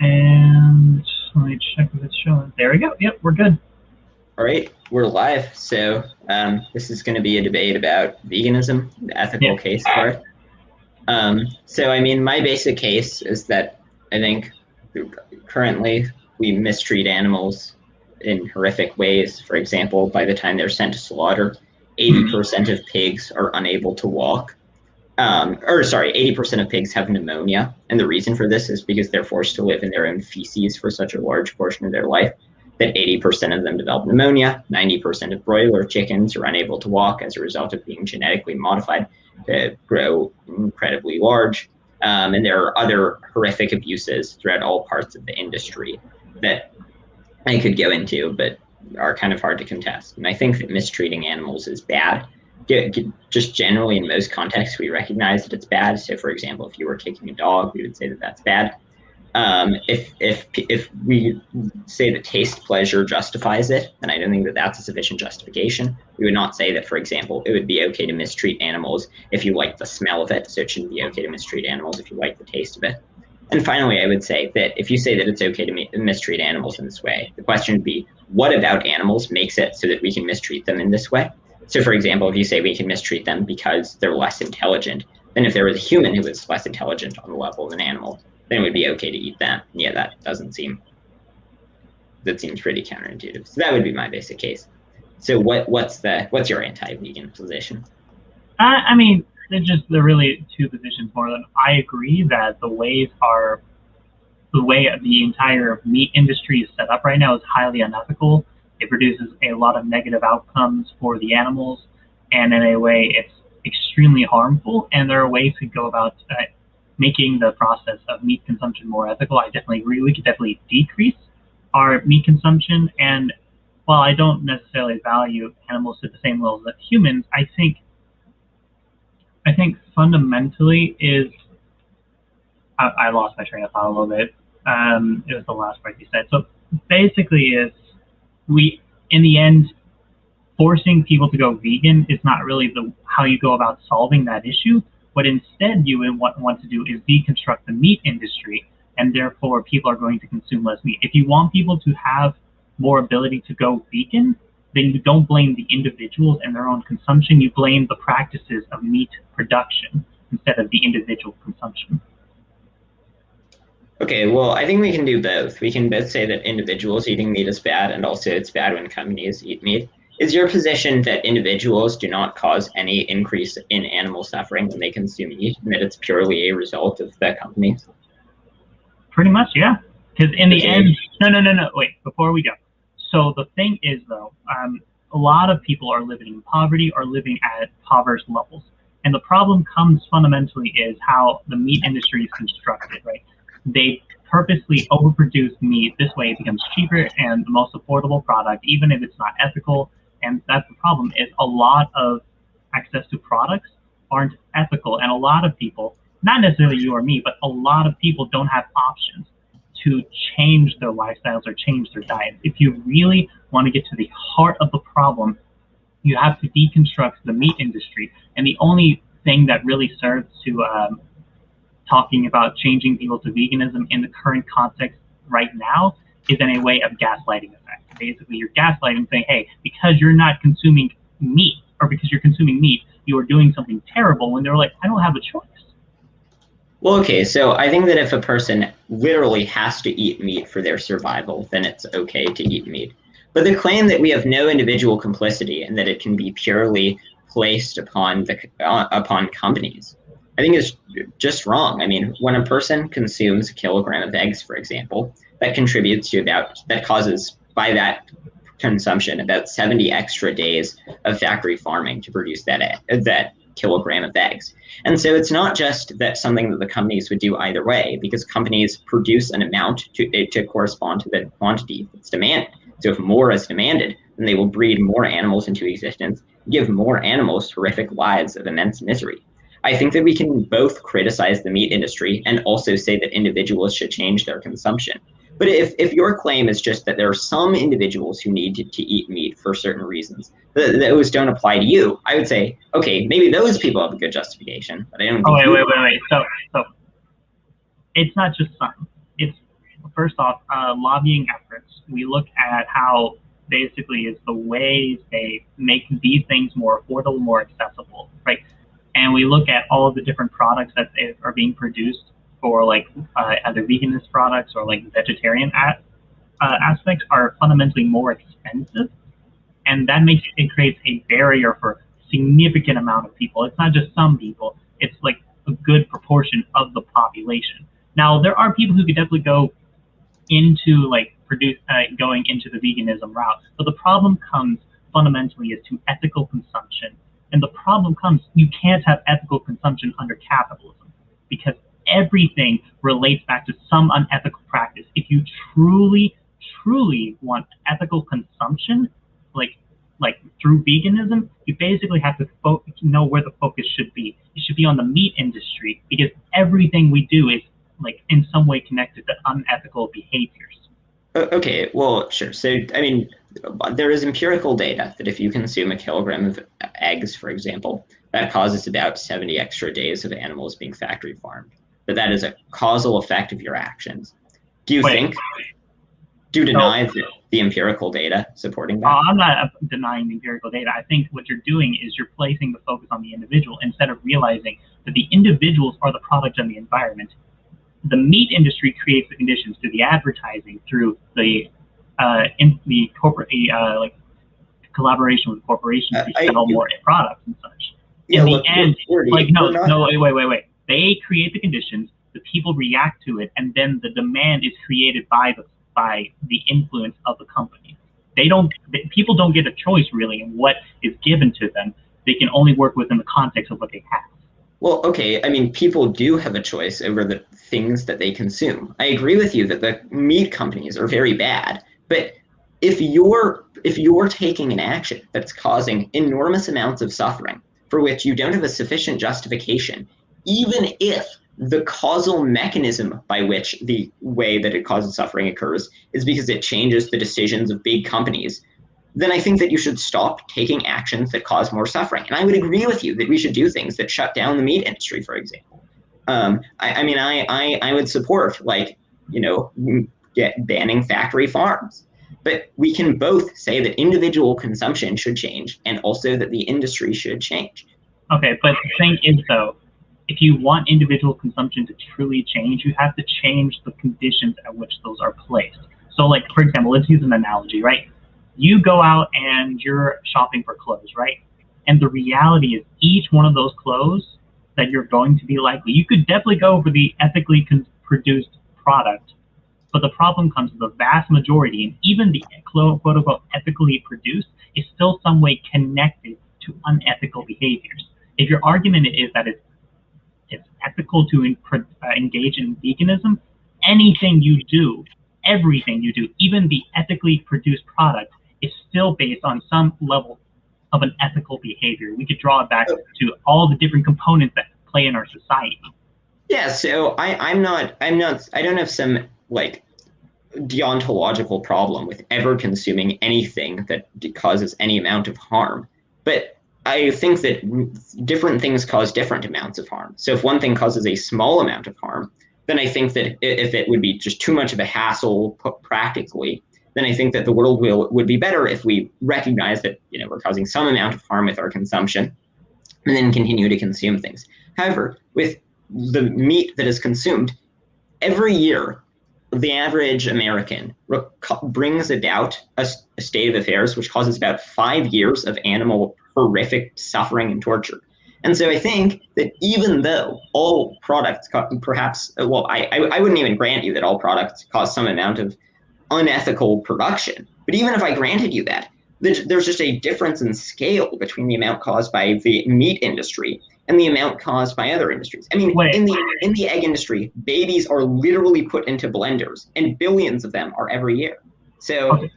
And let me check if it's showing. There we go. Yep, we're good. All right, we're live. So this is going to be a debate about veganism, the ethical Yeah. case for it. So, I mean, my basic case is that I think currently we mistreat animals in horrific ways. For example, by the time they're sent to slaughter, 80% of pigs are unable to walk. 80% of pigs have pneumonia. And the reason for this is because they're forced to live in their own feces for such a large portion of their life that 80% of them develop pneumonia. 90% of broiler chickens are unable to walk as a result of being genetically modified to grow incredibly large. And there are other horrific abuses throughout all parts of the industry that I could go into, but are kind of hard to contest. And I think that mistreating animals is bad. Just generally, in most contexts, we recognize that it's bad. So, for example, if you were kicking a dog, we would say that that's bad. If we say that taste pleasure justifies it, then I don't think that that's a sufficient justification. We would not say that, for example, it would be okay to mistreat animals if you like the smell of it. So it shouldn't be okay to mistreat animals if you like the taste of it. And finally, I would say that if you say that it's okay to mistreat animals in this way, the question would be, what about animals makes it so that we can mistreat them in this way? So, for example, if you say we can mistreat them because they're less intelligent, then if there was a human who was less intelligent on the level of an animal, then it would be okay to eat them. Yeah, that seems pretty counterintuitive. So that would be my basic case. So what's your anti-vegan position? I mean, they're really two positions more than I agree that the way the entire meat industry is set up right now is highly unethical. It produces a lot of negative outcomes for the animals, and in a way, it's extremely harmful. And there are ways to go about making the process of meat consumption more ethical. I definitely agree. We could definitely decrease our meat consumption. And while I don't necessarily value animals at the same level as humans, I think fundamentally is I lost my train of thought a little bit. It was the last part you said. So basically, is we in the end forcing people to go vegan is not really the how you go about solving that issue. What instead you would want to do is deconstruct the meat industry, and therefore people are going to consume less meat. If you want people to have more ability to go vegan, then you don't blame the individuals and their own consumption. You blame the practices of meat production instead of the individual consumption. Okay, well, I think we can do both. We can both say that individuals eating meat is bad, and also it's bad when companies eat meat. Is your position that individuals do not cause any increase in animal suffering when they consume meat, and that it's purely a result of the companies? Pretty much, yeah. Because in the Okay. end, no, wait, before we go. So the thing is, though, a lot of people are living in poverty or living at impoverished levels. And the problem comes fundamentally is how the meat industry is constructed, right? They purposely overproduce meat. This way it becomes cheaper and the most affordable product, even if it's not ethical. And that's the problem is a lot of access to products aren't ethical. And a lot of people, not necessarily you or me, but a lot of people don't have options to change their lifestyles or change their diets. If you really want to get to the heart of the problem, you have to deconstruct the meat industry. And the only thing that really serves to talking about changing people to veganism in the current context right now is in a way of gaslighting effect. Basically, you're gaslighting, saying, hey, because you're not consuming meat, or because you're consuming meat, you are doing something terrible, when they're like, I don't have a choice. Well, okay, so I think that if a person literally has to eat meat for their survival, then it's okay to eat meat. But the claim that we have no individual complicity and that it can be purely placed upon upon companies, I think is just wrong. I mean, when a person consumes a kilogram of eggs, for example, that causes by that consumption about 70 extra days of factory farming to produce that kilogram of eggs. And so it's not just that something that the companies would do either way, because companies produce an amount to correspond to the quantity that's demanded. So if more is demanded, then they will breed more animals into existence, give more animals horrific lives of immense misery. I think that we can both criticize the meat industry and also say that individuals should change their consumption. But if your claim is just that there are some individuals who need to eat meat for certain reasons, those don't apply to you, I would say, okay, maybe those people have a good justification, but I don't Oh, think wait. So it's not just some. It's first off, lobbying efforts. We look at how basically is the ways they make these things more affordable, more accessible, right? And we look at all of the different products that are being produced for like either veganist products or like vegetarian aspects are fundamentally more expensive, and that makes it creates a barrier for a significant amount of people. It's not just some people; it's like a good proportion of the population. Now, there are people who could definitely go into like going into the veganism route, but the problem comes fundamentally is to ethical consumption, and the problem comes you can't have ethical consumption under capitalism because everything relates back to some unethical practice. If you truly want ethical consumption, like through veganism, you basically have to know where the focus should be. It should be on the meat industry because everything we do is like in some way connected to unethical behaviors. Okay, well, sure. So, I mean, there is empirical data that if you consume a kilogram of eggs, for example, that causes about 70 extra days of animals being factory farmed. That is a causal effect of your actions. Do you think? Do you deny the empirical data supporting that? I'm not denying the empirical data. I think what you're doing is you're placing the focus on the individual instead of realizing that the individuals are the product of the environment. The meat industry creates the conditions through the advertising, through the corporate like collaboration with corporations to sell more products and such. Yeah, in the end, wait. They create the conditions, the people react to it, and then the demand is created by the influence of the company. People don't get a choice really in what is given to them. They can only work within the context of what they have. Well, okay, I mean, people do have a choice over the things that they consume. I agree with you that the meat companies are very bad, but if you're taking an action that's causing enormous amounts of suffering for which you don't have a sufficient justification, even if the causal mechanism by which the way that it causes suffering occurs is because it changes the decisions of big companies, then I think that you should stop taking actions that cause more suffering. And I would agree with you that we should do things that shut down the meat industry, for example. I would support, like, banning factory farms. But we can both say that individual consumption should change and also that the industry should change. Okay, but the thing is, though, if you want individual consumption to truly change, you have to change the conditions at which those are placed. So, like, for example, let's use an analogy, right? You go out and you're shopping for clothes, right? And the reality is each one of those clothes that you're going to be likely, you could definitely go for the ethically produced product, but the problem comes with the vast majority, and even the quote unquote ethically produced is still some way connected to unethical behaviors. If your argument is that it's ethical to engage in veganism, anything you do, everything you do, even the ethically produced product, is still based on some level of an ethical behavior. We could draw it back to all the different components that play in our society. Yeah, so I don't have some like deontological problem with ever consuming anything that causes any amount of harm. But I think that different things cause different amounts of harm. So if one thing causes a small amount of harm, then I think that if it would be just too much of a hassle practically, then I think that the world would be better if we recognize that we're causing some amount of harm with our consumption and then continue to consume things. However, with the meat that is consumed, every year, the average American brings about a state of affairs which causes about 5 years of animal horrific suffering and torture. And so I think that even though all products perhaps, well, I wouldn't even grant you that all products cause some amount of unethical production, but even if I granted you that, there's just a difference in scale between the amount caused by the meat industry and the amount caused by other industries. I mean, in the egg industry, babies are literally put into blenders, and billions of them are every year. So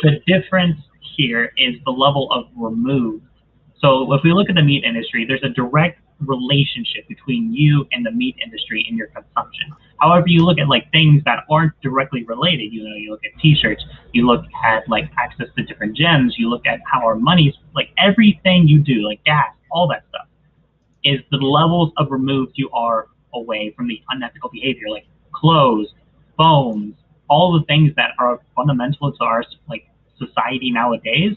the difference here is the level of remove. So if we look at the meat industry, there's a direct relationship between you and the meat industry in your consumption. However, you look at like things that aren't directly related, you look at t-shirts, you look at like access to different gems, you look at how our money's, like everything you do, like gas, all that stuff, is the levels of removed you are away from the unethical behavior, like clothes, phones, all the things that are fundamental to our like society nowadays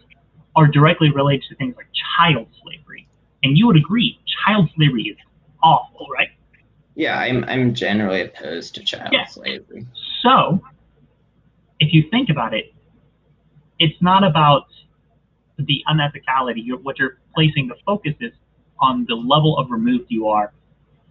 are directly related to things like child slavery. And you would agree, child slavery is awful, right? Yeah, I'm generally opposed to child slavery. So, if you think about it, it's not about the unethicality. What you're placing the focus is on the level of removed you are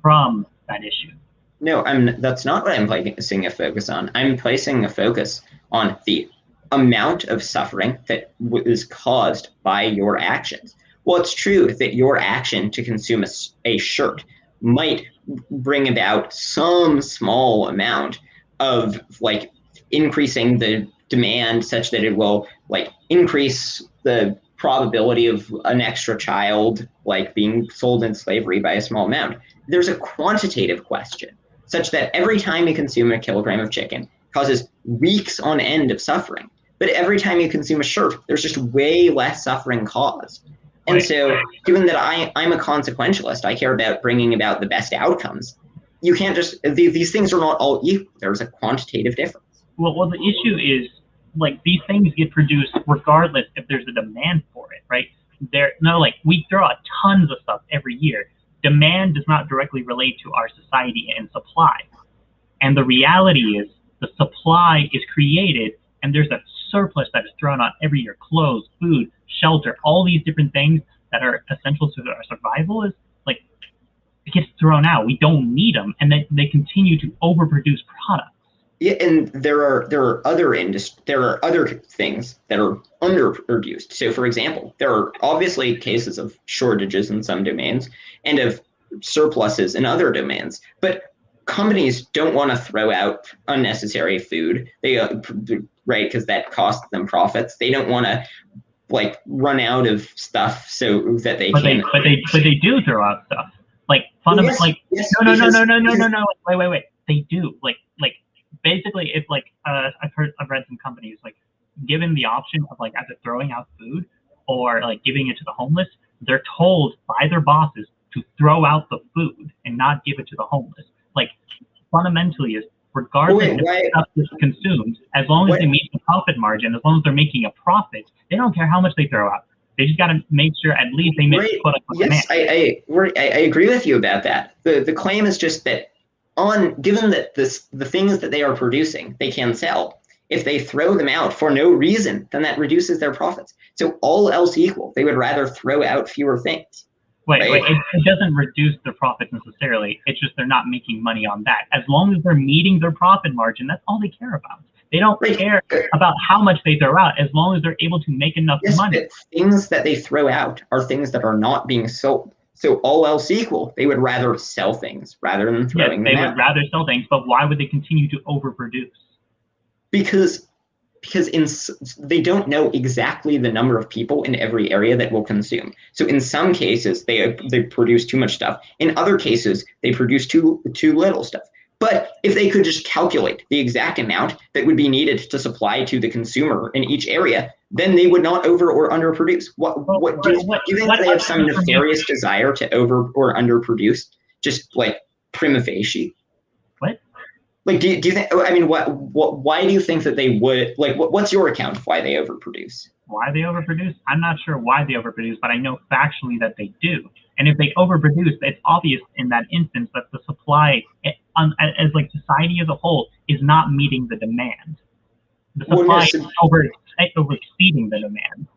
from that issue. No, that's not what I'm placing a focus on. I'm placing a focus on the amount of suffering that is caused by your actions. Well, it's true that your action to consume a shirt might bring about some small amount of like increasing the demand such that it will like increase the probability of an extra child like being sold in slavery by a small amount. There's a quantitative question such that every time you consume a kilogram of chicken causes weeks on end of suffering. But every time you consume a shirt, there's just way less suffering caused. And so, given that I'm a consequentialist, I care about bringing about the best outcomes. You can't just, these things are not all equal. There's a quantitative difference. Well, the issue is, like, these things get produced regardless if there's a demand for it, right? We throw out tons of stuff every year. Demand does not directly relate to our society and supply. And the reality is the supply is created and there's a surplus that is thrown out every year. Clothes, food, shelter, all these different things that are essential to our survival is like, it gets thrown out. We don't need them. And they continue to overproduce products. Yeah, and there are other things that are underproduced. So, for example, there are obviously cases of shortages in some domains and of surpluses in other domains. But companies don't want to throw out unnecessary food. They right, because that costs them profits. They don't want to like run out of stuff so that they can. But they do throw out stuff. Like fundamentally, no. Wait. They do like. Basically, it's like I've read some companies like given the option of like either throwing out food or like giving it to the homeless, they're told by their bosses to throw out the food and not give it to the homeless. Like fundamentally is regardless if stuff is consumed, as long as they meet the profit margin, as long as they're making a profit, they don't care how much they throw out. They just got to make sure at least they make put up with Yes, I agree with you about that. The claim is just that given that the things that they are producing they can sell, if they throw them out for no reason, then that reduces their profits. So all else equal, they would rather throw out fewer things. Wait, it doesn't reduce their profits necessarily. It's just they're not making money on that. As long as they're meeting their profit margin, that's all they care about. They don't care about how much they throw out as long as they're able to make enough money. But things that they throw out are things that are not being sold. So all else equal, they would rather sell things rather than throwing them out. They would rather sell things, but why would they continue to overproduce? Because they don't know exactly the number of people in every area that will consume. So in some cases, they produce too much stuff. In other cases, they produce too little stuff. But if they could just calculate the exact amount that would be needed to supply to the consumer in each area, then they would not over or underproduce. Do you think they have some nefarious desire to over or underproduce, just like prima facie? What? Like, do you think? I mean, why do you think that they would? Like, what's your account of why they overproduce? Why they overproduce? I'm not sure why they overproduce, but I know factually that they do. And if they overproduce, it's obvious in that instance that the supply, as like society as a whole, is not meeting the demand. The supply is over exceeding the demand.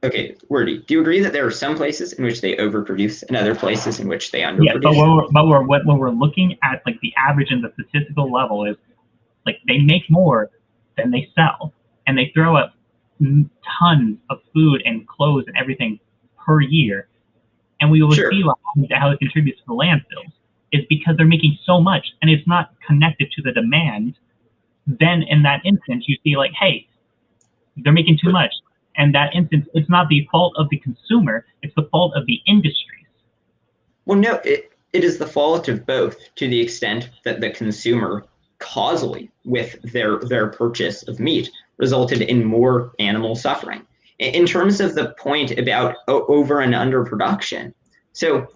Okay, Wordy, do you agree that there are some places in which they overproduce and other places in which they underproduce? Yeah, but when we're looking at like the average and the statistical level is like they make more than they sell, and they throw out tons of food and clothes and everything per year, and we will see how it contributes to the landfills is because they're making so much and it's not connected to the demand. Then in that instance, you see like, hey, they're making too much. And that instance, it's not the fault of the consumer, it's the fault of the industries. Well, no, it is the fault of both to the extent that the consumer causally with their purchase of meat resulted in more animal suffering. In terms of the point about over and under production, so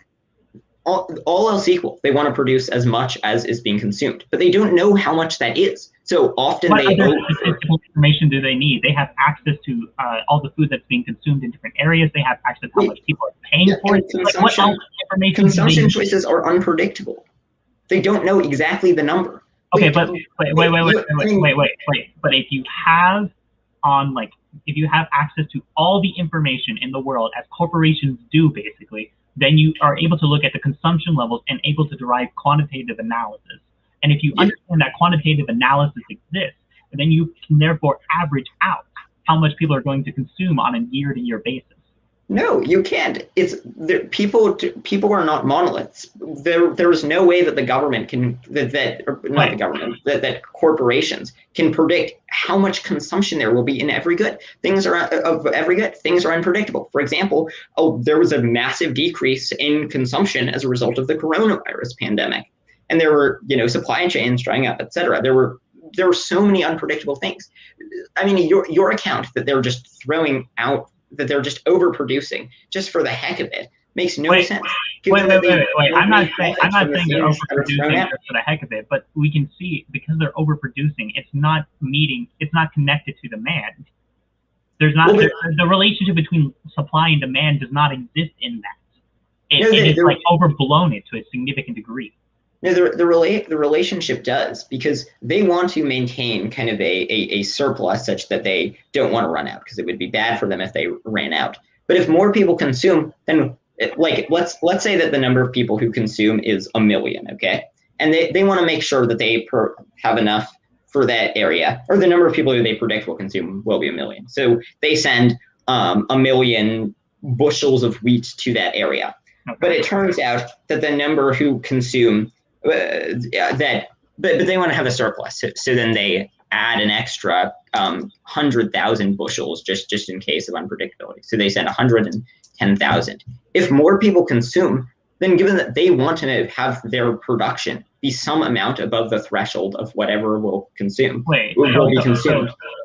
all else equal, they want to produce as much as is being consumed, but they don't know how much that is. So often what they other statistical information do they need? They have access to all the food that's being consumed in different areas. They have access to how much people are paying for it. Like, what else information consumption choices are unpredictable. They don't know exactly the number. Okay, but wait. But if you have if you have access to all the information in the world, as corporations do basically, then you are able to look at the consumption levels and able to derive quantitative analysis. And if you understand that quantitative analysis exists, then you can therefore average out how much people are going to consume on a year-to-year basis. No, you can't. People are not monoliths. There is no way that the government can that corporations can predict how much consumption there will be in every good. Things are unpredictable. For example, there was a massive decrease in consumption as a result of the coronavirus pandemic, and there were supply chains drying up, etc. There were so many unpredictable things. I mean, your account that they're just throwing out, that they're just overproducing just for the heck of it, makes no sense. Wait. I'm not saying they're overproducing just for the heck of it, but we can see because they're overproducing, it's not connected to demand. There's not the relationship between supply and demand does not exist in that. It is overblown it to a significant degree. No, the relationship does, because they want to maintain kind of a surplus such that they don't want to run out, because it would be bad for them if they ran out. But if more people consume, then let's say that the number of people who consume is 1 million, okay? And they want to make sure that they have enough for that area, or the number of people who they predict will consume will be 1 million. So they send 1 million bushels of wheat to that area. Okay. But it turns out that the number who consume but they want to have a surplus. So then they add an extra 100,000 bushels just in case of unpredictability. So they send 110,000. If more people consume, then given that they want to have their production be some amount above the threshold of whatever will be consumed,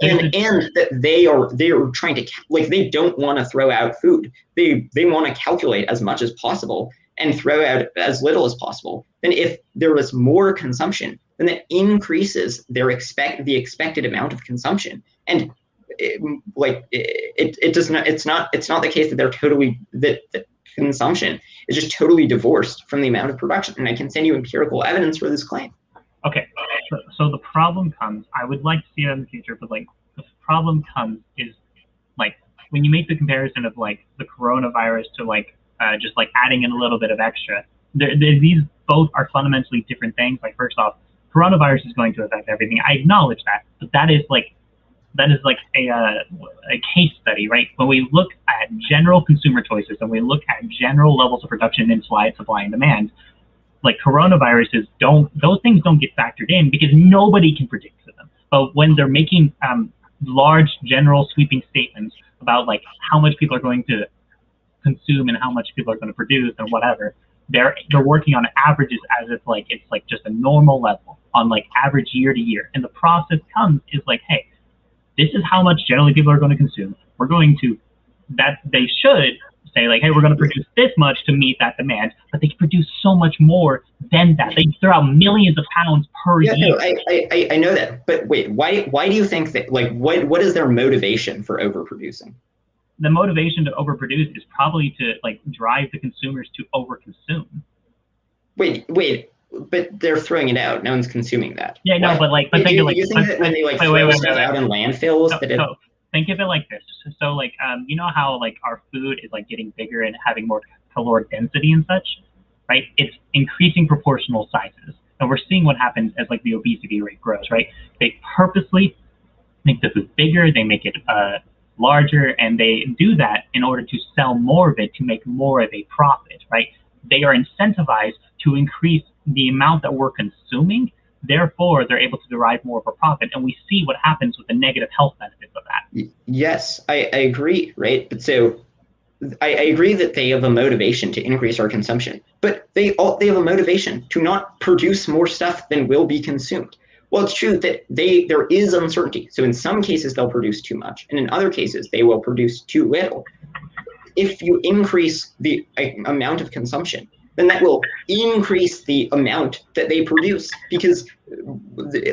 and that they are trying to, they don't want to throw out food. They want to calculate as much as possible and throw out as little as possible. Then if there was more consumption, then that increases the expected amount of consumption. And it's not the case that that consumption is just totally divorced from the amount of production. And I can send you empirical evidence for this claim. Okay, so the problem comes, I would like to see that in the future, but the problem comes is when you make the comparison of the coronavirus to just adding in a little bit of extra. These both are fundamentally different things. First off, coronavirus is going to affect everything. I acknowledge that, but that is a case study, right? When we look at general consumer choices and we look at general levels of production in supply and demand, coronaviruses those things don't get factored in because nobody can predict for them. But when they're making large general sweeping statements about how much people are going to consume and how much people are going to produce and whatever, they're working on averages as if it's just a normal level on average year to year. And the process comes is hey, this is how much generally people are going to consume. We're going to they should say hey, we're going to produce this much to meet that demand, but they can produce so much more than that. They throw out millions of pounds per year. No, I know that, but wait, why do you think that what is their motivation for overproducing? The motivation to overproduce is probably to drive the consumers to overconsume. Wait, but they're throwing it out. No one's consuming that. Yeah, no, but think of you think that when they throw stuff out in landfills, so think of it like this. So you know how our food is getting bigger and having more caloric density and such, right? It's increasing proportional sizes, and we're seeing what happens as the obesity rate grows, right? They purposely make the food bigger. They make it larger, and they do that in order to sell more of it to make more of a profit, right? They are incentivized to increase the amount that we're consuming. Therefore, they're able to derive more of a profit, and we see what happens with the negative health benefits of that. Yes, I agree, right? But so I agree that they have a motivation to increase our consumption, but they have a motivation to not produce more stuff than will be consumed. Well, it's true that there is uncertainty. So in some cases, they'll produce too much, and in other cases, they will produce too little. If you increase the amount of consumption, then that will increase the amount that they produce, because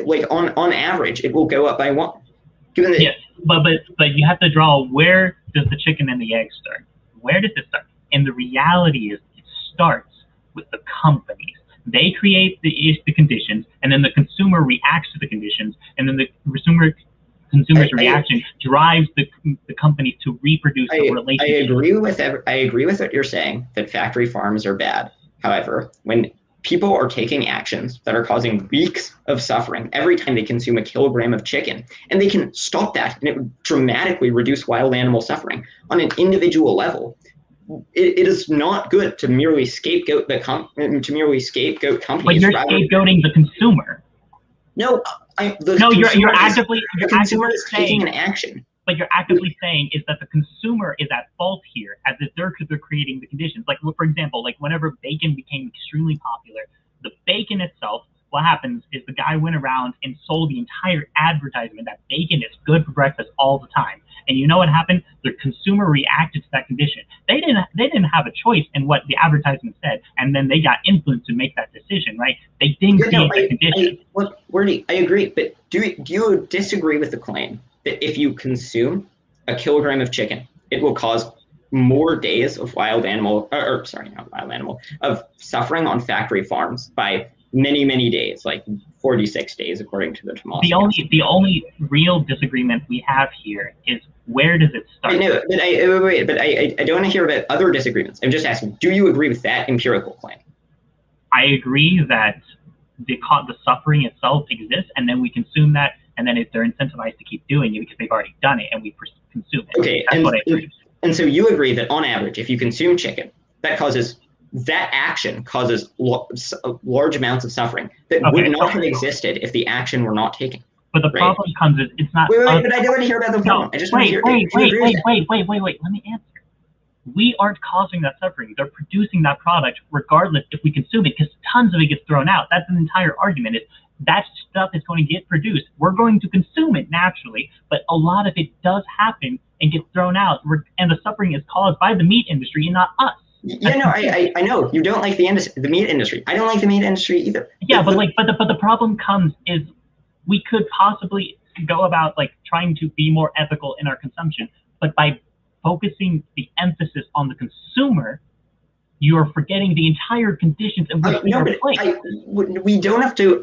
like on average, it will go up by 1. Given that, yes, but you have to draw, where does the chicken and the egg start? Where does it start? And the reality is, it starts with the companies. They create the conditions, and then the consumer reacts to the conditions, and then the consumer's reaction drives the company to reproduce the relationship. I agree with what you're saying, that factory farms are bad. However, when people are taking actions that are causing weeks of suffering every time they consume a kilogram of chicken, and they can stop that, and it would dramatically reduce wild animal suffering on an individual level. It is not good to merely scapegoat companies. But you're scapegoating the consumer. No, you're actively taking an action. But you're actively saying is that the consumer is at fault here, as if they're creating the conditions. Like, for example, like whenever bacon became extremely popular, the bacon itself, what happens is the guy went around and sold the entire advertisement that bacon is good for breakfast all the time. And you know what happened? The consumer reacted to that condition. They didn't have a choice in what the advertisement said, and then they got influenced to make that decision, right? They didn't create that condition. Look, Wordy, I agree, but do you disagree with the claim that if you consume a kilogram of chicken, it will cause more days of of suffering on factory farms by many days, like 46 days, according to the Tomas. The only real disagreement we have here is, where does it start? I know, but I don't want to hear about other disagreements. I'm just asking, do you agree with that empirical claim? I agree that the suffering itself exists, and then we consume that, and then they're incentivized to keep doing it because they've already done it, and we consume it. Okay, and so you agree that on average, if you consume chicken, that action causes large amounts of suffing that would not have existed if the action were not taken. But the problem comes is, it's not. Wait, but I don't want to hear about the problem. I just want to hear. Wait. Let me answer. We aren't causing that suffering. They're producing that product regardless if we consume it, because tons of it gets thrown out. That's an entire argument. That stuff is going to get produced. We're going to consume it naturally, but a lot of it does happen and gets thrown out, and the suffering is caused by the meat industry and not us. Yeah, no, I know you don't like the meat industry. I don't like the meat industry either. Yeah, but the problem comes is, we could possibly go about like trying to be more ethical in our consumption, but by focusing the emphasis on the consumer, you are forgetting the entire conditions in which we are placed. We don't have to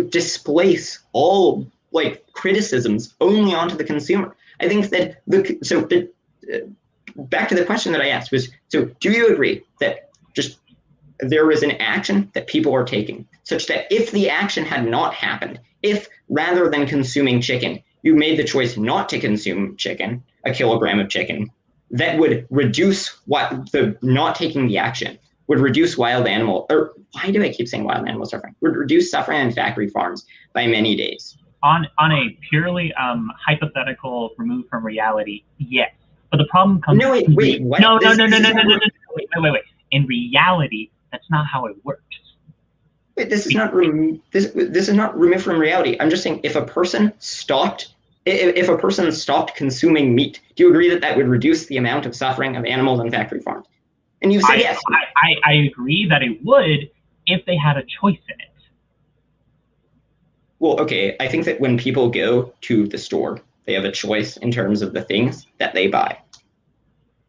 displace all like criticisms only onto the consumer. I think that back to the question that I asked was, so do you agree that just there is an action that people are taking such that if the action had not happened, if rather than consuming chicken, you made the choice not to consume chicken, a kilogram of chicken, that would reduce not taking the action would reduce wild animal, or why do I keep saying wild animal suffering? Would reduce suffering on factory farms by many days. On a purely hypothetical, removed from reality, yes. But the problem comes. No, wait. What? No. Wait. In reality, that's not how it works. Wait, this is not removed from reality. I'm just saying, if a person stopped consuming meat, do you agree that would reduce the amount of suffering of animals on factory farms? And you said yes. I agree that it would if they had a choice in it. Well, okay. I think that when people go to the store, they have a choice in terms of the things that they buy.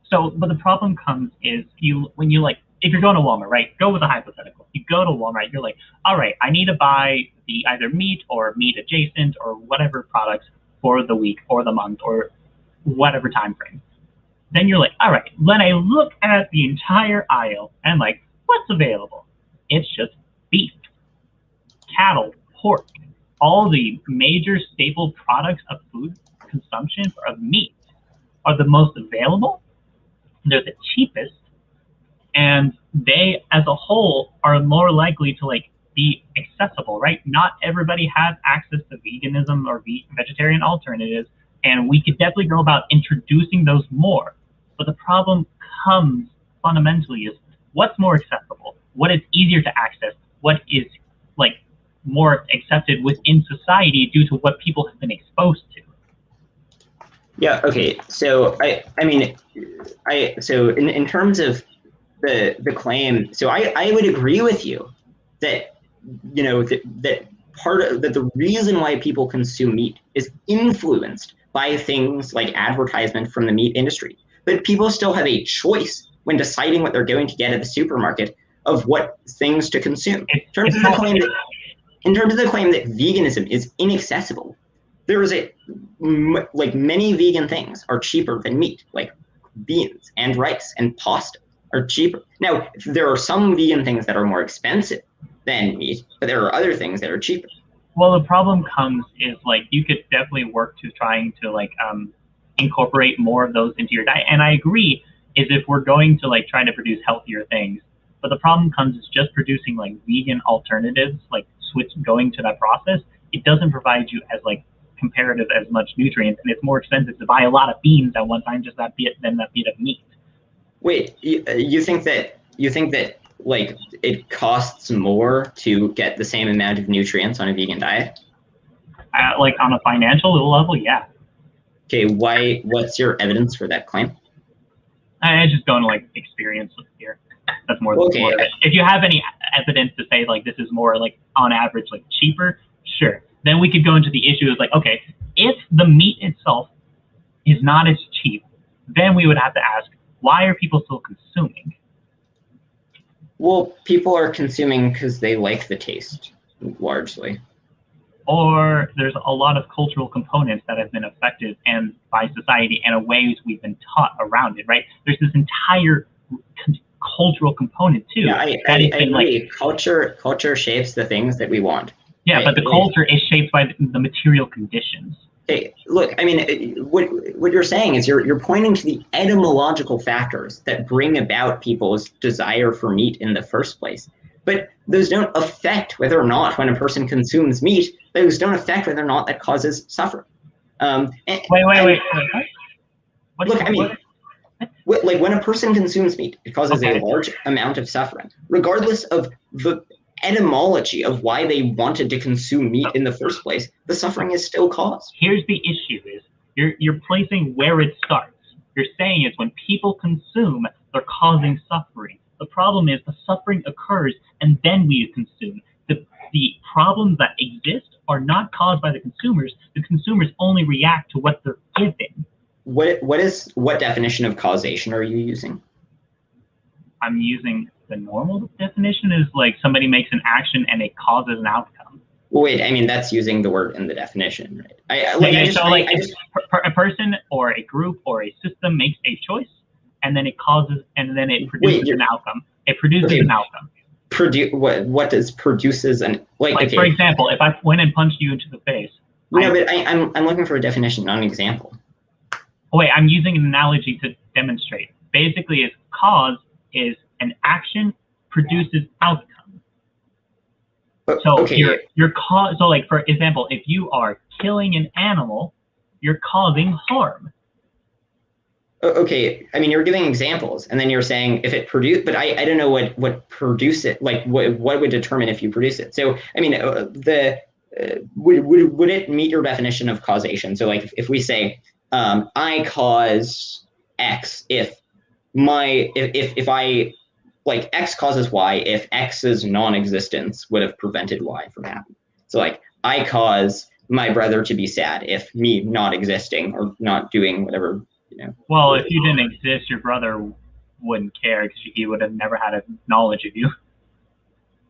So, but the problem comes is if you're going to Walmart, right? Go with a hypothetical. You go to Walmart, you're like, all right, I need to buy the either meat or meat adjacent or whatever products for the week or the month or whatever time frame. Then you're like, all right, then I look at the entire aisle and like, what's available? It's just beef, cattle, pork, all the major staple products of food consumption of meat are the most available. They're the cheapest, and they, as a whole, are more likely to like be accessible, right? Not everybody has access to veganism or vegetarian alternatives, and we could definitely go about introducing those more. But the problem comes fundamentally is, what's more accessible? What is easier to access? What is like more accepted within society due to what people have been exposed to? Yeah. Okay. So in terms of the claim. So I would agree with you that that the reason why people consume meat is influenced by things like advertisement from the meat industry. But people still have a choice when deciding what they're going to get at the supermarket of what things to consume. In terms of the claim that veganism is inaccessible, there is many vegan things are cheaper than meat, like beans and rice and pasta are cheaper. Now, there are some vegan things that are more expensive than meat, but there are other things that are cheaper. Well, the problem comes is you could definitely work to trying to incorporate more of those into your diet. And I agree is if we're going to try to produce healthier things, but the problem comes is just producing vegan alternatives, going to that process, it doesn't provide you as comparative as much nutrients, and it's more expensive to buy a lot of beans at one time just that bit of meat. Wait, you think that it costs more to get the same amount of nutrients on a vegan diet? On a financial level, yeah. Okay, why? What's your evidence for that claim? I just don't experience here. That's more okay. More of it. If you have any evidence to say this is more on average cheaper, sure. Then we could go into the issue of okay, if the meat itself is not as cheap, then we would have to ask, why are people still consuming? Well, people are consuming because they like the taste, largely. Or there's a lot of cultural components that have been affected and by society and ways we've been taught around it, right? There's this entire cultural component too. Yeah, I agree. Culture shapes the things that we want. Yeah, but the culture is shaped by the material conditions. Hey, look, I mean, what you're saying is you're pointing to the etymological factors that bring about people's desire for meat in the first place. But those don't affect whether or not, when a person consumes meat, those don't affect whether or not that causes suffering. Wait. Look, I mean, when a person consumes meat, it causes a large amount of suffering, regardless of the etymology of why they wanted to consume meat in the first place. The suffering is still caused. Here's the issue: is you're placing where it starts. You're saying is when people consume, they're causing suffering. The problem is the suffering occurs and then we consume. The problems that exist are not caused by the consumers. The consumers only react to what they're given. What definition of causation are you using? I'm using the normal definition is somebody makes an action and it causes an outcome. Well, wait, I mean, that's using the word in the definition, right? A person or a group or a system makes a choice and then it produces an outcome. It produces an outcome. What does produces an for example, if I went and punched you into the face. I'm looking for a definition, not an example. Oh, wait, I'm using an analogy to demonstrate. Basically, is cause is an action produces outcome. So your cause. So for example, if you are killing an animal, you're causing harm. Okay, I mean, you're giving examples, and then you're saying if it produce, but I don't know what produce it, what would determine if you produce it. So I mean, would it meet your definition of causation? So if we say I cause X if I X causes Y if X's non-existence would have prevented Y from happening. So I cause my brother to be sad if me not existing or not doing whatever. Well, if you didn't exist, your brother wouldn't care because he would have never had a knowledge of you.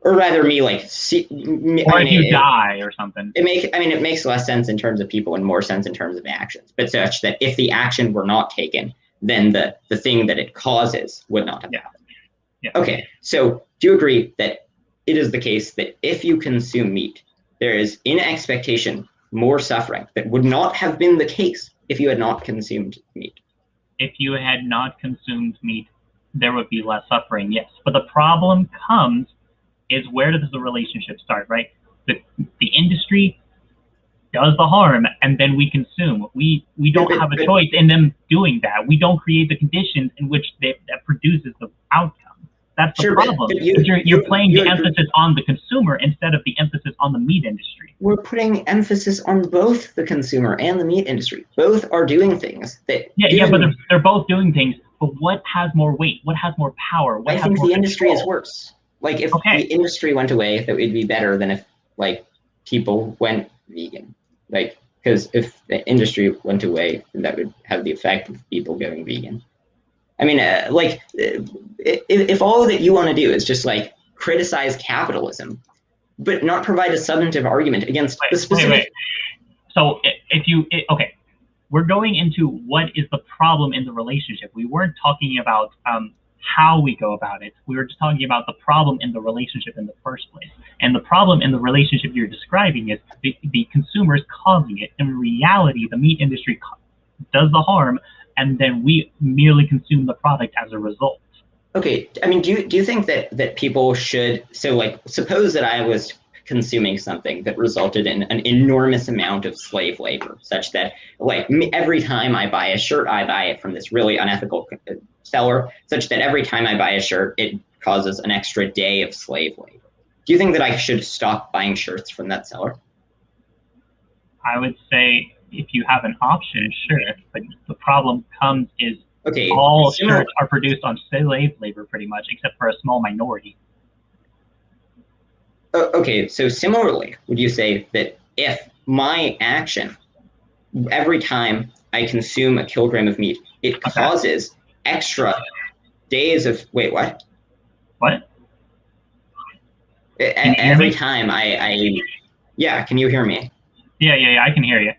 Or rather, me or if you die or something. It makes less sense in terms of people and more sense in terms of actions, but such that if the action were not taken, then the thing that it causes would not have happened. Yeah. Okay, so do you agree that it is the case that if you consume meat, there is in expectation more suffering that would not have been the case if you had not consumed meat? If you had not consumed meat, there would be less suffering, yes. But the problem comes is where does the relationship start, right? The industry does the harm and then we consume. We don't have a choice in them doing that. We don't create the conditions in which that produces the outcome. That's the problem. You're playing the emphasis on the consumer instead of the emphasis on the meat industry. We're putting emphasis on both the consumer and the meat industry. Both are doing things that. Yeah, but they're both doing things. But what has more weight? What has more power? What I has think more the industry is control? worse. Like if Okay. the industry went away, that would be better than if like people went vegan. Like because if the industry went away, then that would have the effect of people going vegan. I mean, if all that you want to do is just like criticize capitalism, but not provide a substantive argument against the specific. Wait. So if you okay, we're going into what is the problem in the relationship. We weren't talking about how we go about it. We were just talking about the problem in the relationship in the first place. And the problem in the relationship you're describing is the consumers causing it. In reality, the meat industry does the harm, and then we merely consume the product as a result. Okay, I mean, do you think that people should, so like suppose that I was consuming something that resulted in an enormous amount of slave labor, such that like every time I buy a shirt, I buy it from this really unethical seller, such that every time I buy a shirt, it causes an extra day of slave labor. Do you think that I should stop buying shirts from that seller? I would say if you have an option, sure, but the problem comes is okay, all shirts are produced on slave labor pretty much, except for a small minority. Okay, so similarly, would you say that if my action, every time I consume a kilogram of meat, it causes extra days of, wait, what? What? Every time yeah, can you hear me? Yeah, I can hear you.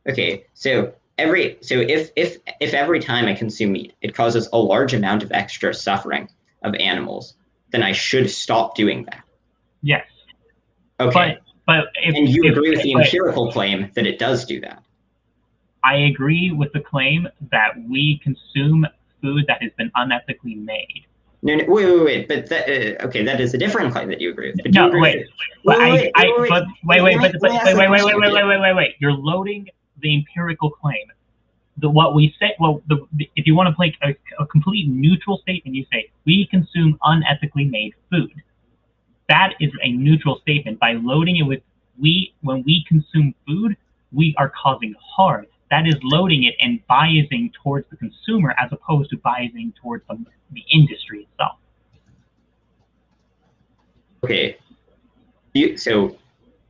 Okay, so if every time I consume meat, it causes a large amount of extra suffering of animals, then I should stop doing that. Yes. Okay. But and you agree with the empirical claim that it does do that? I agree with the claim that we consume food that has been unethically made. No, wait. But that, okay, that is a different claim that you agree with. But no, wait. Wait. You're loading the empirical claim. What we say, if you want to play a complete neutral statement, you say we consume unethically made food. That is a neutral statement. By loading it with when we consume food, we are causing harm. That is loading it and biasing towards the consumer as opposed to biasing towards the industry itself. Okay. So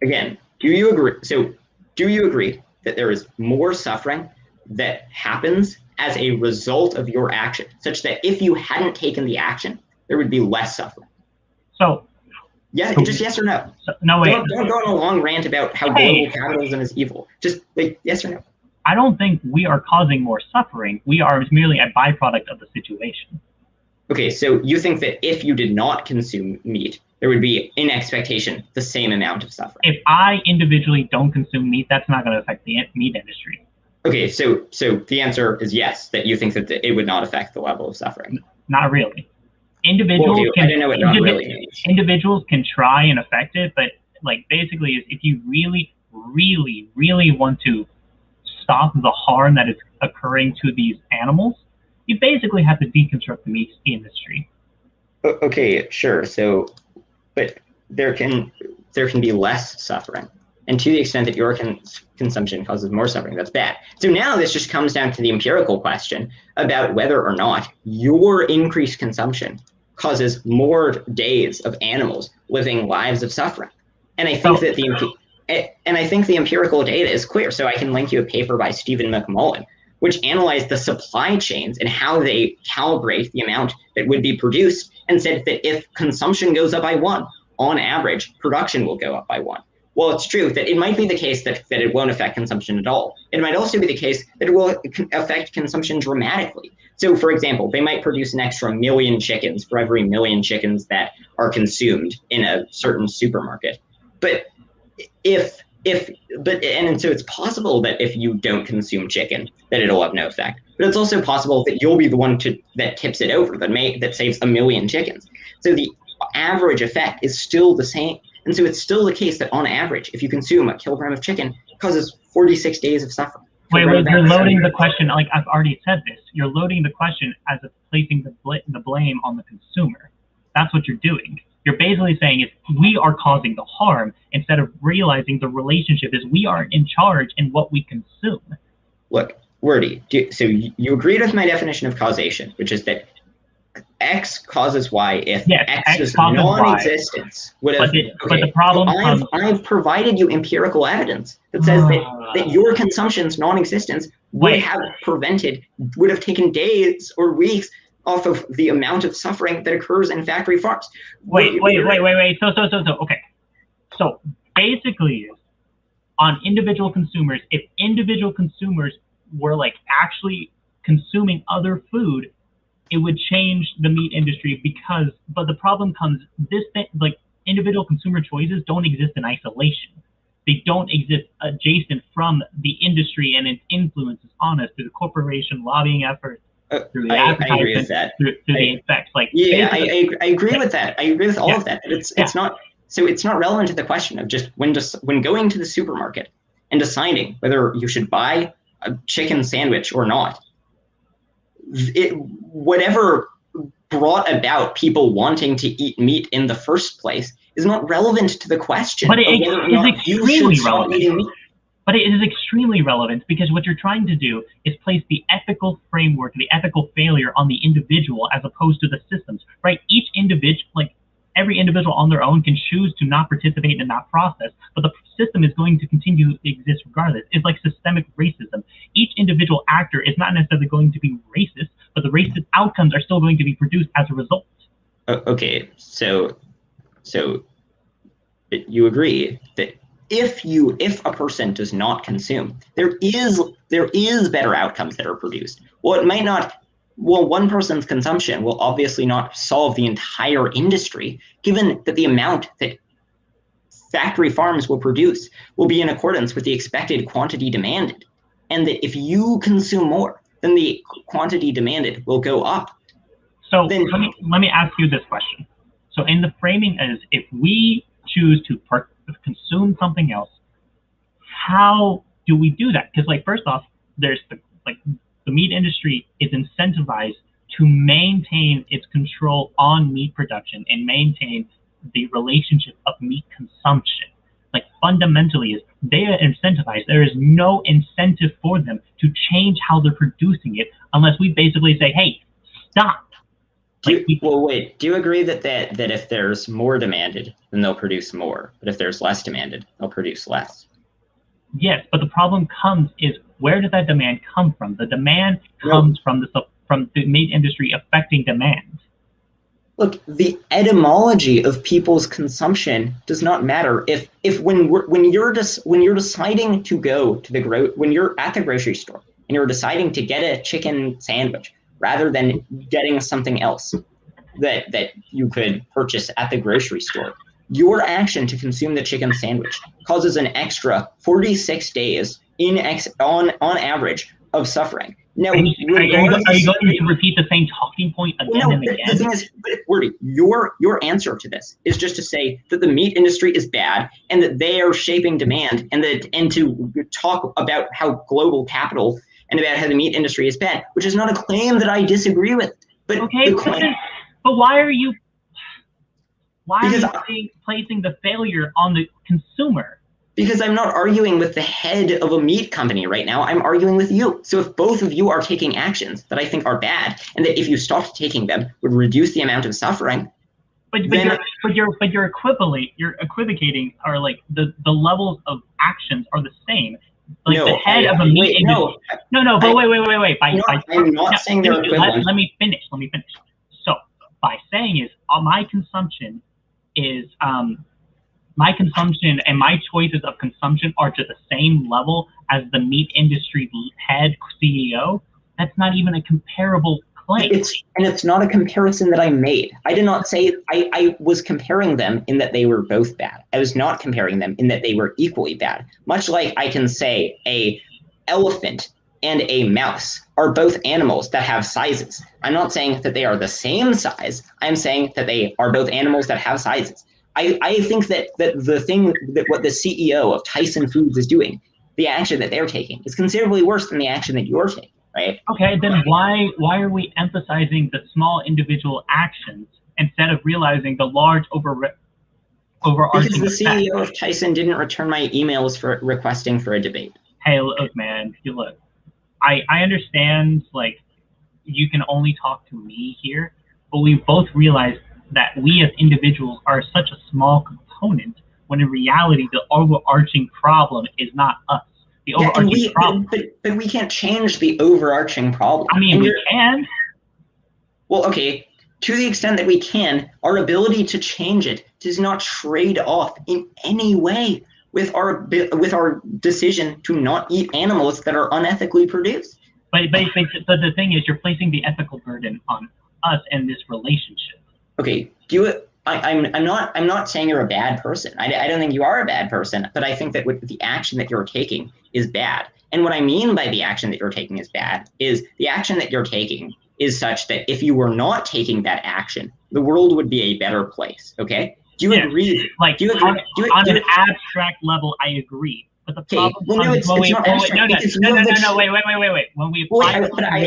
again, do you agree? So do you agree that there is more suffering that happens as a result of your action, such that if you hadn't taken the action, there would be less suffering? So. Yeah, just yes or no. No, wait. Don't go on a long rant about how global capitalism is evil. Just like yes or no. I don't think we are causing more suffering. We are merely a byproduct of the situation. Okay, so you think that if you did not consume meat, there would be, in expectation, the same amount of suffering? If I individually don't consume meat, that's not going to affect the meat industry. Okay, so the answer is yes, that you think that it would not affect the level of suffering. Not really. Individuals I don't know what not really means. Individuals can try and affect it, but like basically, if you really, really, really want to stop the harm that is occurring to these animals, you basically have to deconstruct the meat industry. Okay, sure. So, but there can be less suffering, and to the extent that your consumption causes more suffering, that's bad. So now this just comes down to the empirical question about whether or not your increased consumption causes more days of animals living lives of suffering. And I think that the empirical data is clear. So I can link you a paper by Stephen McMullen, which analyzed the supply chains and how they calibrate the amount that would be produced, and said that if consumption goes up by 1, on average, production will go up by 1. Well, it's true that it might be the case that it won't affect consumption at all. It might also be the case that it will affect consumption dramatically. So, for example, they might produce an extra 1 million chickens for every 1 million chickens that are consumed in a certain supermarket. But and so it's possible that if you don't consume chicken, that it'll have no effect. But it's also possible that you'll be the one that tips it over, that saves 1 million chickens. So the average effect is still the same. And so it's still the case that on average, if you consume a kilogram of chicken, it causes 46 days of suffering. Wait, you're loading the question, like I've already said this, you're loading the question as if placing the blame on the consumer. That's what you're doing. You're basically saying is we are causing the harm instead of realizing the relationship is we are in charge in what we consume. Look, Wordy, so you agreed with my definition of causation, which is that X causes Y if Yes, X X's causes Y. non-existence would have. But the problem comes. I've provided you empirical evidence that says that your consumption's non-existence would have taken days or weeks off of the amount of suffering that occurs in factory farms. Wait. So, okay. So basically, on individual consumers, if individual consumers were like actually consuming other food, it would change the meat industry but the problem comes, like individual consumer choices don't exist in isolation. They don't exist adjacent from the industry and its influences on us through the corporation lobbying efforts, through the I agree with that. through the effects. Like I agree with that. I agree with all of that. But it's not relevant to the question of just when going to the supermarket and deciding whether you should buy a chicken sandwich or not. Whatever brought about people wanting to eat meat in the first place is not relevant to the question. But it is extremely relevant. But it is extremely relevant because what you're trying to do is place the ethical framework, the ethical failure on the individual as opposed to the systems, right? Each individual, like every individual on their own can choose to not participate in that process, but the system is going to continue to exist regardless. It's like systemic racism. Each individual actor is not necessarily going to be racist, but the racist outcomes are still going to be produced as a result. Okay, so you agree that if a person does not consume, there is better outcomes that are produced. Well, it might not. Well, one person's consumption will obviously not solve the entire industry, given that the amount that factory farms will produce will be in accordance with the expected quantity demanded. And that if you consume more, then the quantity demanded will go up. So let me ask you this question. So in the framing is, if we choose to consume something else, how do we do that? Because like, first off, there's the meat industry is incentivized to maintain its control on meat production and maintain the relationship of meat consumption. Like fundamentally is they are incentivized. There is no incentive for them to change how they're producing it unless we basically say, hey, stop. Do you agree that if there's more demanded, then they'll produce more, but if there's less demanded, they'll produce less? Yes, but the problem comes is, where does that demand come from? The demand comes from the meat industry affecting demand. Look, the etymology of people's consumption does not matter. If when you're deciding to go to when you're at the grocery store and you're deciding to get a chicken sandwich rather than getting something else that you could purchase at the grocery store, your action to consume the chicken sandwich causes an extra 46 days on average of suffering. Now, are you going to repeat the same talking point again and again? The thing is, Wordy, your answer to this is just to say that the meat industry is bad and that they are shaping demand, and to talk about how global capital and about how the meat industry is bad, which is not a claim that I disagree with. But okay, but why are you placing the failure on the consumer? Because I'm not arguing with the head of a meat company right now. I'm arguing with you. So if both of you are taking actions that I think are bad, and that if you stopped taking them would reduce the amount of suffering, you're equivocating, or like the levels of actions are the same. Like the head of a meat industry. But wait. I'm not saying they're equivalent. Let me finish. So by saying is, my consumption and my choices of consumption are to the same level as the meat industry head CEO. That's not even a comparable claim. It's not a comparison that I made. I did not say I was comparing them in that they were both bad. I was not comparing them in that they were equally bad. Much like I can say a elephant and a mouse are both animals that have sizes. I'm not saying that they are the same size. I'm saying that they are both animals that have sizes. I think that the thing that what the CEO of Tyson Foods is doing, the action that they're taking, is considerably worse than the action that you're taking, right? Okay, then why are we emphasizing the small individual actions instead of realizing the large overarching Because the CEO of Tyson didn't return my emails for requesting for a debate. Hey, look, man, look. I understand, like, you can only talk to me here, but we both realize that we as individuals are such a small component when in reality the overarching problem is not us. The Yeah, and overarching problem. but we can't change the overarching problem. I mean, we can. Well, okay, to the extent that we can, our ability to change it does not trade off in any way with our decision to not eat animals that are unethically produced. But the thing is, you're placing the ethical burden on us in this relationship. Okay, I'm not saying you're a bad person. I don't think you are a bad person, but I think that the action that you're taking is bad. And what I mean by the action that you're taking is bad is the action that you're taking is such that if you were not taking that action, the world would be a better place. Okay? Do you agree? Like, on an abstract level, I agree. But the problem comes when we wait. When we apply this to reality,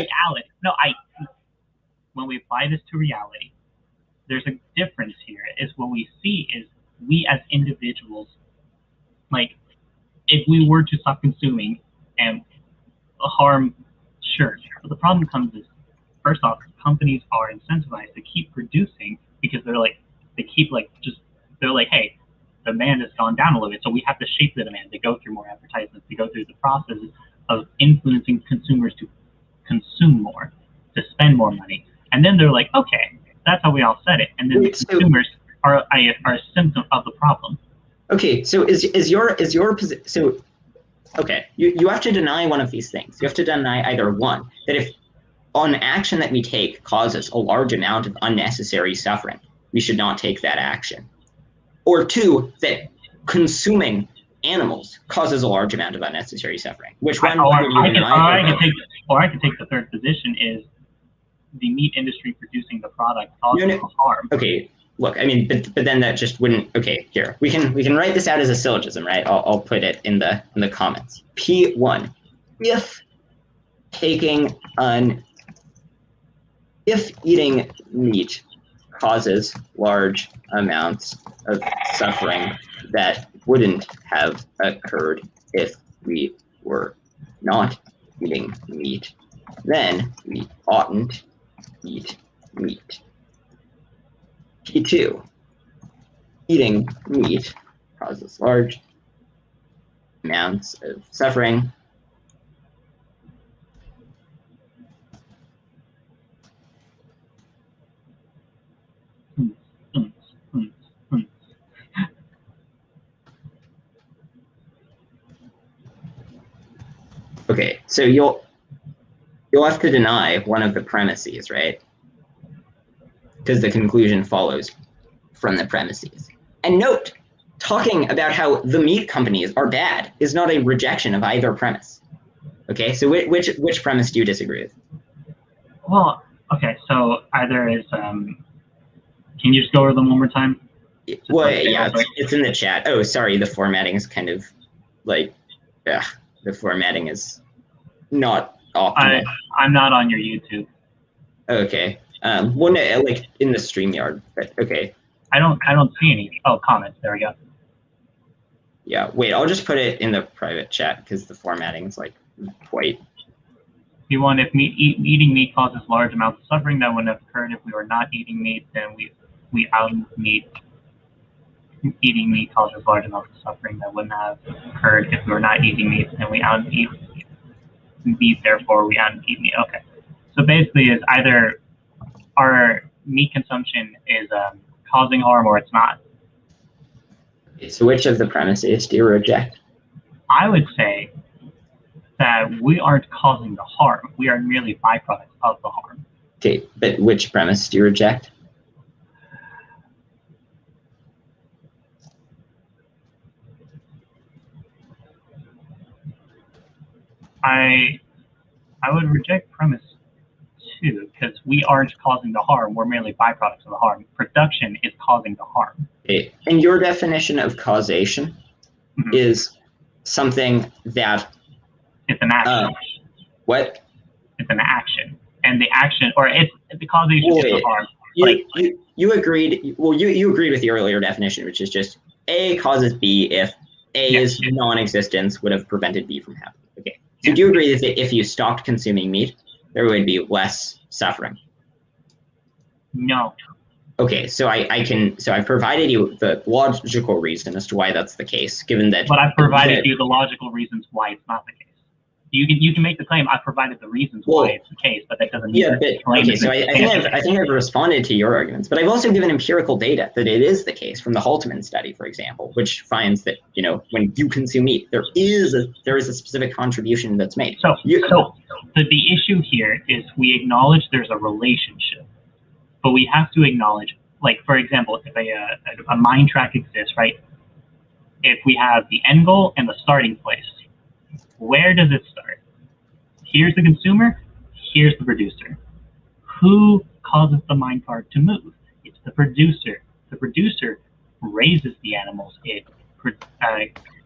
when we apply this to reality, there's a difference here. Is what we see is we as individuals, like, if we were to stop consuming and harm, sure. But the problem comes is, first off, companies are incentivized to keep producing because they're like, they're like, hey, demand has gone down a little bit, so we have to shape the demand. They go through more advertisements. They go through the process of influencing consumers to consume more, to spend more money. And then they're like, okay, that's how we all set it. And then the consumers are a symptom of the problem. Okay, so is your position, so okay, you have to deny one of these things. You have to deny either one, that if an action that we take causes a large amount of unnecessary suffering, we should not take that action. Or two, that consuming animals causes a large amount of unnecessary suffering. Which one would you deny? Or I could take the third position is the meat industry producing the product causes harm. Okay, look, I mean, but then that just wouldn't. Okay, here we can write this out as a syllogism, right? I'll put it in the comments. P1, if eating meat causes large amounts of suffering that wouldn't have occurred if we were not eating meat, then we oughtn't eat meat. P2, eating meat causes large amounts of suffering Okay, so you'll have to deny one of the premises, right? Because the conclusion follows from the premises. And note, talking about how the meat companies are bad is not a rejection of either premise. Okay, so which premise do you disagree with? Well, okay, so either is can you just go over them one more time? Well, yeah, it's in the chat. Oh, sorry, the formatting is kind of like, the formatting is not optimal. I'm not on your YouTube. Okay. Well, no, like in the StreamYard, but okay. I don't see any. Oh, comments. There we go. Yeah. Wait, I'll just put it in the private chat because the formatting is like quite. P1, if eating meat causes large amounts of suffering that wouldn't have occurred if we were not eating meat, then we out meat. Eating meat causes large amounts of suffering that wouldn't have occurred if we were not eating meat, and we out eat meat, therefore we out eat meat. Okay. So basically, is either our meat consumption is causing harm or it's not. So which of the premises do you reject? I would say that we aren't causing the harm. We are merely byproducts of the harm. Okay, but which premise do you reject? I would reject premise 2 because we aren't causing the harm. We're merely byproducts of the harm. Production is causing the harm. Okay. And your definition of causation is something that it's an action. What? It's an action, and the action, or it's the causation is the harm. You agreed. Well, you agreed with the earlier definition, which is just A causes B if A's non-existence would have prevented B from happening. Okay. So do you agree that if you stopped consuming meat, there would be less suffering? No. Okay, so I've provided you the logical reason as to why that's the case, given that. But I've provided you the logical reasons why it's not the case. You can make the claim I've provided the reasons why it's the case, but that doesn't mean okay. So I think I've responded to your arguments, but I've also given empirical data that it is the case from the Halteman study, for example, which finds that when you consume meat, there is a specific contribution that's made. So the issue here is we acknowledge there's a relationship, but we have to acknowledge, like for example, if a mind track exists, right? If we have the end goal and the starting place. Where does it start? Here's the consumer, here's the producer. Who causes the mind part to move? It's the producer. The producer raises the animals, it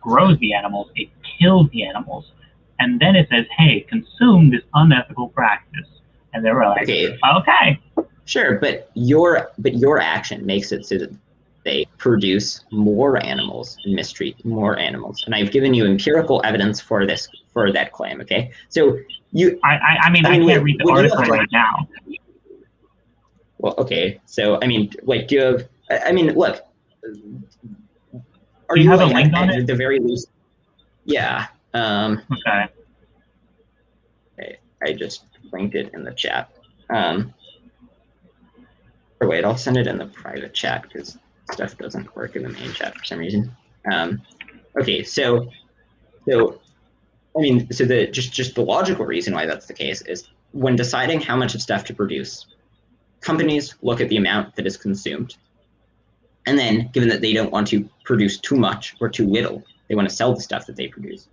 grows the animals, it kills the animals, and then it says, hey, consume this unethical practice. And they were like, okay. Sure, but your action makes it so that they produce more animals and mistreat more animals. And I've given you empirical evidence for that claim, okay? So I can't read the article right now. Well, okay. So do you have look, do you have a link on it? At the very least? Yeah. Okay. I just linked it in the chat. Or wait, I'll send it in the private chat because stuff doesn't work in the main chat for some reason. Okay, so the logical reason why that's the case is when deciding how much of stuff to produce, companies look at the amount that is consumed, and then given that they don't want to produce too much or too little, they want to sell the stuff that they produce.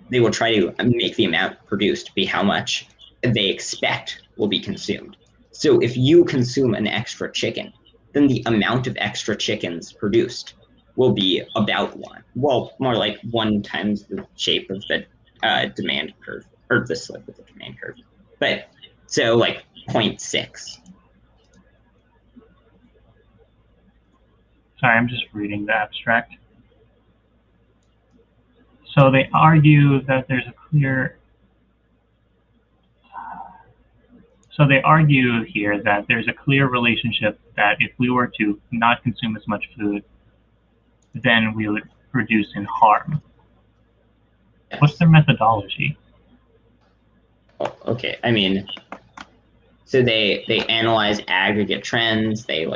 They will try to make the amount produced be how much they expect will be consumed. So if you consume an extra chicken, then the amount of extra chickens produced will be about one. Well, more like 1 times the shape of the demand curve, or the slope of the demand curve. But so like 0.6. Sorry, I'm just reading the abstract. So they argue that there's a clear. So they argue here that there's a clear relationship that if we were to not consume as much food, then we would reduce in harm. What's their methodology? Okay, so they analyze aggregate trends. They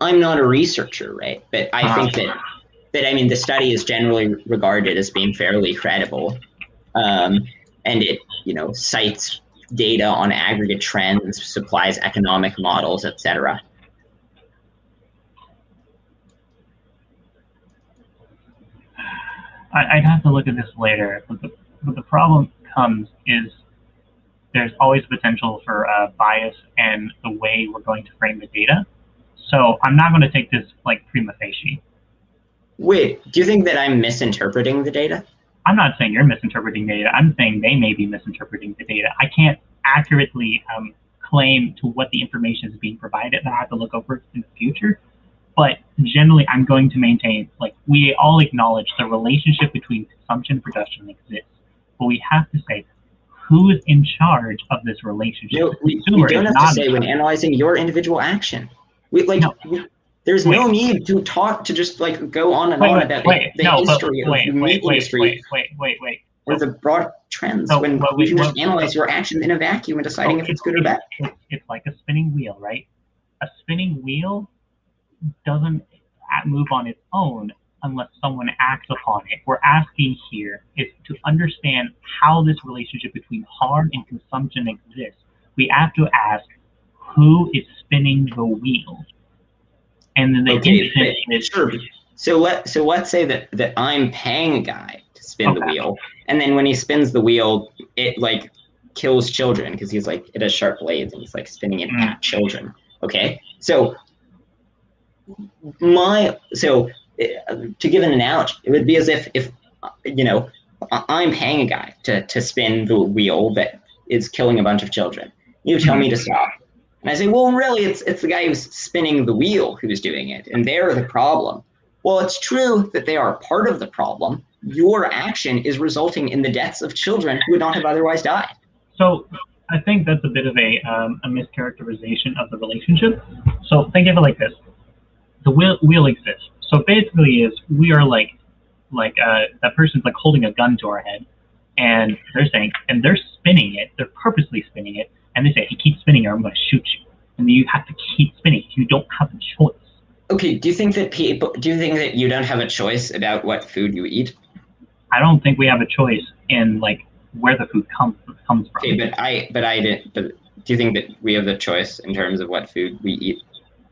I'm not a researcher, right? But I think that the study is generally regarded as being fairly credible. And it, cites data on aggregate trends, supplies economic models, etc. I'd have to look at this later, but the problem comes is there's always potential for bias in the way we're going to frame the data. So I'm not going to take this like prima facie. Wait, do you think that I'm misinterpreting the data? I'm not saying you're misinterpreting data. I'm saying they may be misinterpreting the data. I can't accurately claim to what the information is being provided, and I have to look over it in the future. But generally, I'm going to maintain, we all acknowledge the relationship between consumption and production exists. But we have to say, who is in charge of this relationship? No, we don't have to say when analyzing your individual action. There's no need to talk to just go on and on about the history of the meat industry. Or the broad trends when we can just analyze your action in a vacuum and deciding if it's good or bad. It's like a spinning wheel, right? A spinning wheel doesn't move on its own unless someone acts upon it. We're asking here is to understand how this relationship between harm and consumption exists. We have to ask who is spinning the wheel. And then sure. So let's say that I'm paying a guy to spin the wheel, and then when he spins the wheel, it kills children because he's it has sharp blades and he's spinning it at children. Okay, so to give an analogy, it would be as if I'm paying a guy to spin the wheel that is killing a bunch of children. You tell me to stop. And I say, well, really, it's the guy who's spinning the wheel who's doing it, and they're the problem. while it's true that they are part of the problem, your action is resulting in the deaths of children who would not have otherwise died. So I think that's a bit of a mischaracterization of the relationship. So think of it like this: the will exists. So basically, is we are like that person's like holding a gun to our head, and they're saying, and they're spinning it. They're purposely spinning it, and they say, if you keep spinning it, I'm going to shoot you. And you have to keep spinning. You don't have a choice. Okay, do you think that you don't have a choice about what food you eat? I don't think we have a choice in like where the food comes from. Okay, but do you think that we have the choice in terms of what food we eat?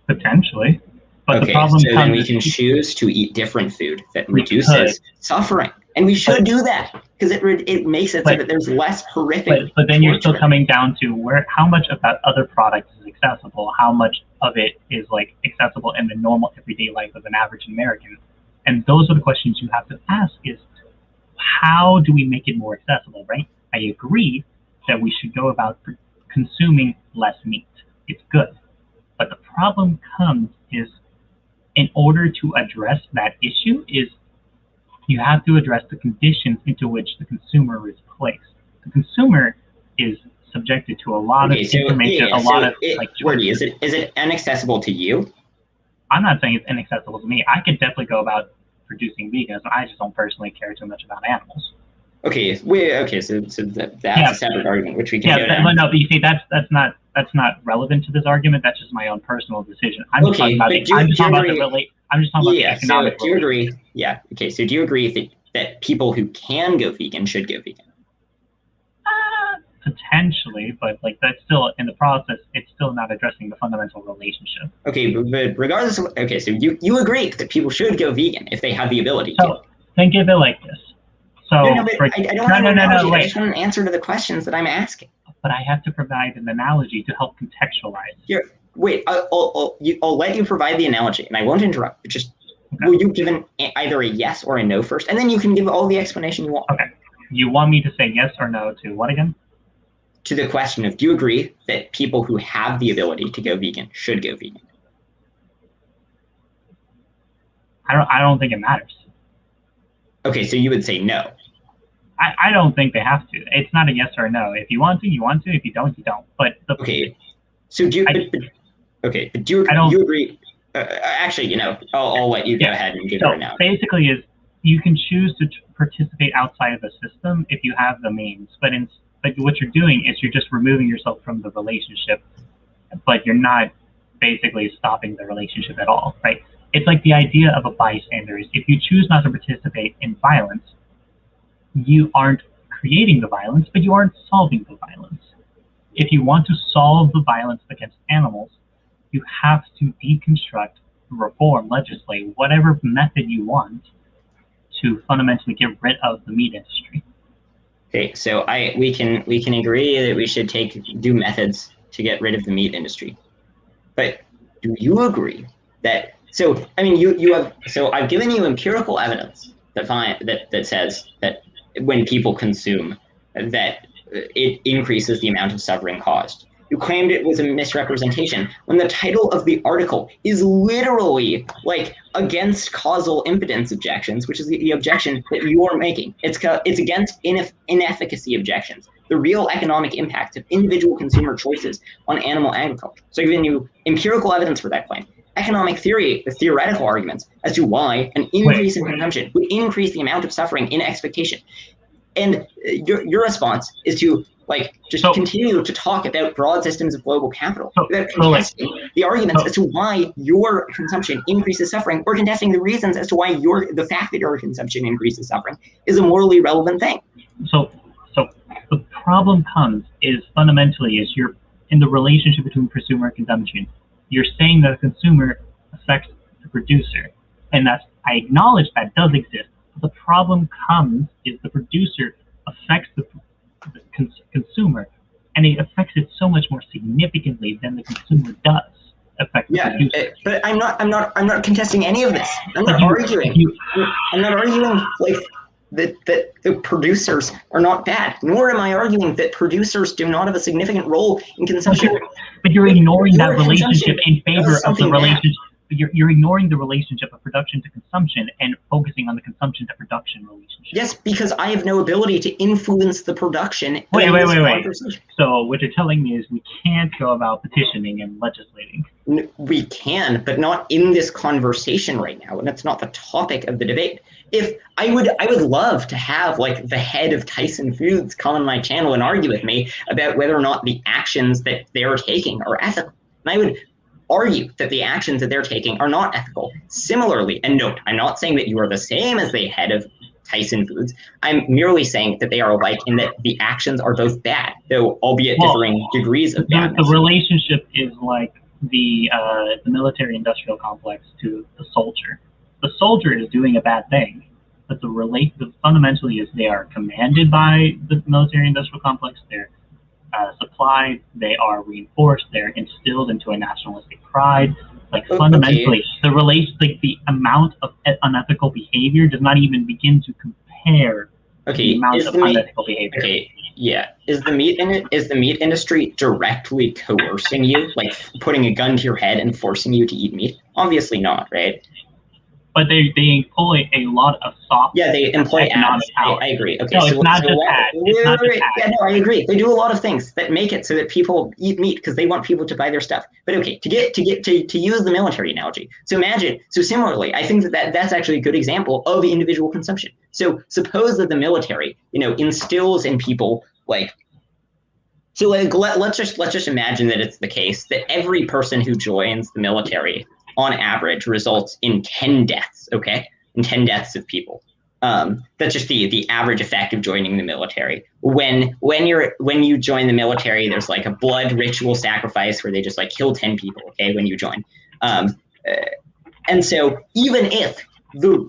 Potentially. But okay, the problem so then we can choose to eat different food that reduces suffering. And we should do that because it makes it so that there's less horrific. But then you're still coming down to how much of that other product is accessible, how much of it is like accessible in the normal everyday life of an average American. And those are the questions you have to ask is, how do we make it more accessible, right? I agree that we should go about consuming less meat. It's good. But the problem comes is, in order to address that issue, is you have to address the conditions into which the consumer is placed. The consumer is subjected to a lot of information, Wordy, is it inaccessible to you? I'm not saying it's inaccessible to me. I could definitely go about producing veganism. I just don't personally care too much about animals. Okay, so that's a separate argument, which we can go down. But you see, that's not relevant to this argument. That's just my own personal decision. I'm just talking about the economic. Do you agree? Yeah. Okay. So do you agree that people who can go vegan should go vegan? Potentially, but like that's still in the process. It's still not addressing the fundamental relationship. Okay, but regardless of so you agree that people should go vegan if they have the ability to. Think of it like this. So I just want an answer to the questions that I'm asking. But I have to provide an analogy to help contextualize. I'll let you provide the analogy, and I won't interrupt. But just will you give either a yes or a no first, and then you can give all the explanation you want. Okay. You want me to say yes or no to what again? To the question of, do you agree that people who have the ability to go vegan should go vegan? I don't think it matters. Okay, so you would say no. I don't think they have to. It's not a yes or a no. If you want to, you want to. If you don't, you don't. But okay. So do you? But do you agree? Actually, I'll let you go ahead and give it now. Basically, is you can choose to participate outside of the system if you have the means. But what you're doing is you're just removing yourself from the relationship, but you're not basically stopping the relationship at all, right? It's like the idea of a bystander is if you choose not to participate in violence, you aren't creating the violence, but you aren't solving the violence. If you want to solve the violence against animals, you have to deconstruct, reform, legislate, whatever method you want to fundamentally get rid of the meat industry. Okay, so we can agree that we should do methods to get rid of the meat industry. But do you agree that I've given you empirical evidence that says that when people consume, that it increases the amount of suffering caused. You claimed it was a misrepresentation when the title of the article is literally like against causal impotence objections, which is the objection that you are making. It's against inefficacy objections, the real economic impact of individual consumer choices on animal agriculture. So I've given you empirical evidence for that claim. Economic theory, the theoretical arguments as to why an increase in consumption would increase the amount of suffering in expectation. And your response is to continue to talk about broad systems of global capital, without contesting the arguments as to why your consumption increases suffering, or contesting the reasons as to why the fact that your consumption increases suffering is a morally relevant thing. So the problem comes is fundamentally is you're in the relationship between consumer and consumption. You're saying that the consumer affects the producer, and I acknowledge that does exist. But the problem comes is the producer affects the consumer, and it affects it so much more significantly than the consumer does affect the producer. But I'm not contesting any of this. I'm not arguing like that the producers are not bad, nor am I arguing that producers do not have a significant role in consumption. But you're ignoring that relationship in favor of the relationship. you're ignoring the relationship of production to consumption and focusing on the consumption to production relationship. Yes, because I have no ability to influence the production. Wait. So what you're telling me is we can't go about petitioning and legislating. We can, but not in this conversation right now, and that's not the topic of the debate. If I would love to have like the head of Tyson Foods come on my channel and argue with me about whether or not the actions that they're taking are ethical. And I would argue that the actions that they're taking are not ethical. Similarly, and note, I'm not saying that you are the same as the head of Tyson Foods. I'm merely saying that they are alike in that the actions are both bad, though albeit differing degrees of badness. The relationship is like the military-industrial complex to the soldier. The soldier is doing a bad thing, but fundamentally is they are commanded by the military-industrial complex. They're supplied, they are reinforced, they're instilled into a nationalistic pride. Like fundamentally, the amount of unethical behavior does not even begin to compare to the amount of unethical behavior. Okay, yeah. Is the meat industry directly coercing you, like putting a gun to your head and forcing you to eat meat? Obviously not, right? But they employ a lot of soft. Yeah, they employ ads. I agree. Okay, no, it's not just ads. Yeah, no, I agree. They do a lot of things that make it so that people eat meat because they want people to buy their stuff. But okay, to use the military analogy. So similarly, I think that's actually a good example of individual consumption. So suppose that the military, instills in people let's just imagine that it's the case that every person who joins the military on average results in 10 deaths, okay? In 10 deaths of people. That's just the average effect of joining the military. When you join the military, there's like a blood ritual sacrifice where they just like kill 10 people, okay, when you join. And so even if the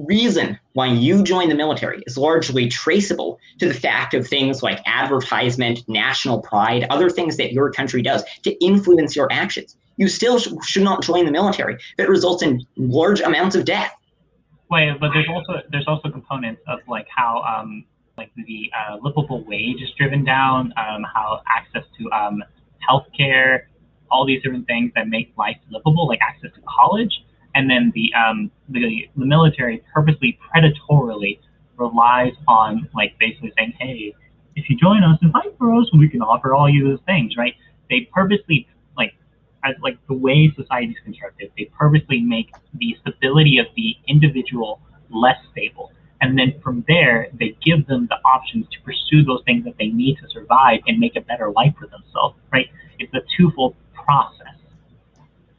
reason why you join the military is largely traceable to the fact of things like advertisement, national pride, other things that your country does to influence your actions, you still should not join the military. That results in large amounts of death. Wait, but there's also components of like how like the livable wage is driven down, how access to healthcare, all these different things that make life livable, like access to college, and then the military purposely predatorily relies on like basically saying, hey, if you join us and fight for us, we can offer all you those things, right? They purposely like the way society is constructed, they purposely make the stability of the individual less stable. And then from there, they give them the options to pursue those things that they need to survive and make a better life for themselves, right? It's a twofold process.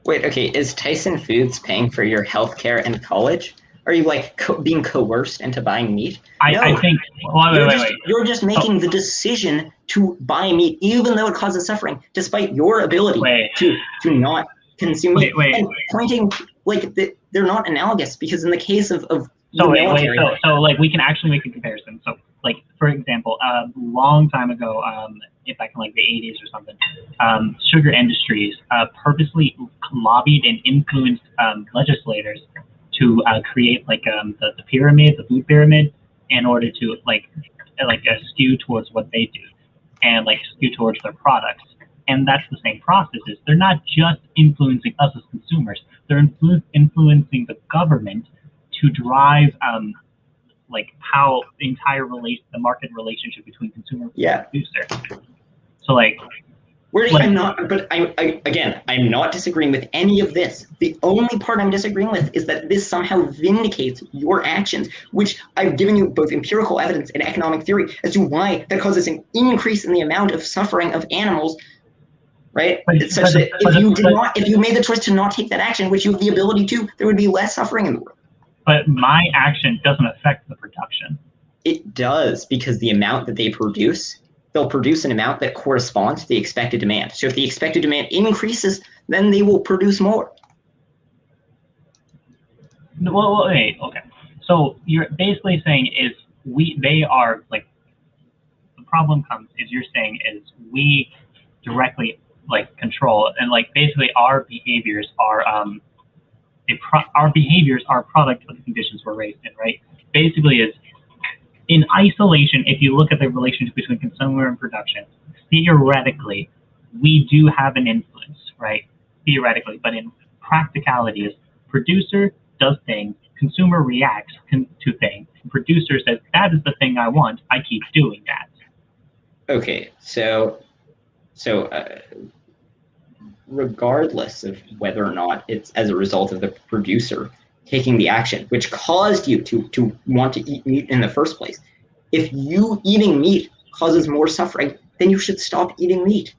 Wait, okay, is Tyson Foods paying for your healthcare and college? Are you like being coerced into buying meat? No. I think. Wait. You're just making the decision to buy meat, even though it causes suffering, despite your ability to not consume meat. And pointing like they're not analogous because in the case of the military. So like we can actually make a comparison. So like for example, a long time ago, back in like the 80s or something, sugar industries purposely lobbied and influenced legislators to create like the pyramid, the food pyramid, in order to like skew towards what they do and like skew towards their products. And that's the same process. They're not just influencing us as consumers. They're influencing the government to drive like how the entire the market relationship between consumer and producer. So like. I'm not disagreeing with any of this. The only part I'm disagreeing with is that this somehow vindicates your actions, which I've given you both empirical evidence and economic theory as to why that causes an increase in the amount of suffering of animals, right? It's such that if you made the choice to not take that action, which you have the ability to, there would be less suffering in the world. But my action doesn't affect the production. It does, because the amount that they produce, they'll produce an amount that corresponds to the expected demand. So if the expected demand increases, then they will produce more. Well, wait, okay. So you're basically saying is they are like, the problem comes is you're saying is we directly like control, and like basically our behaviors are our behaviors are a product of the conditions we're raised in, right? Basically is in isolation, if you look at the relationship between consumer and production, theoretically, we do have an influence, right? theoretically, but in practicality is producer does things, consumer reacts to things. Producer says, that is the thing I want, I keep doing that. Okay, so regardless of whether or not it's as a result of the producer taking the action, which caused you to want to eat meat in the first place, if you eating meat causes more suffering, then you should stop eating meat.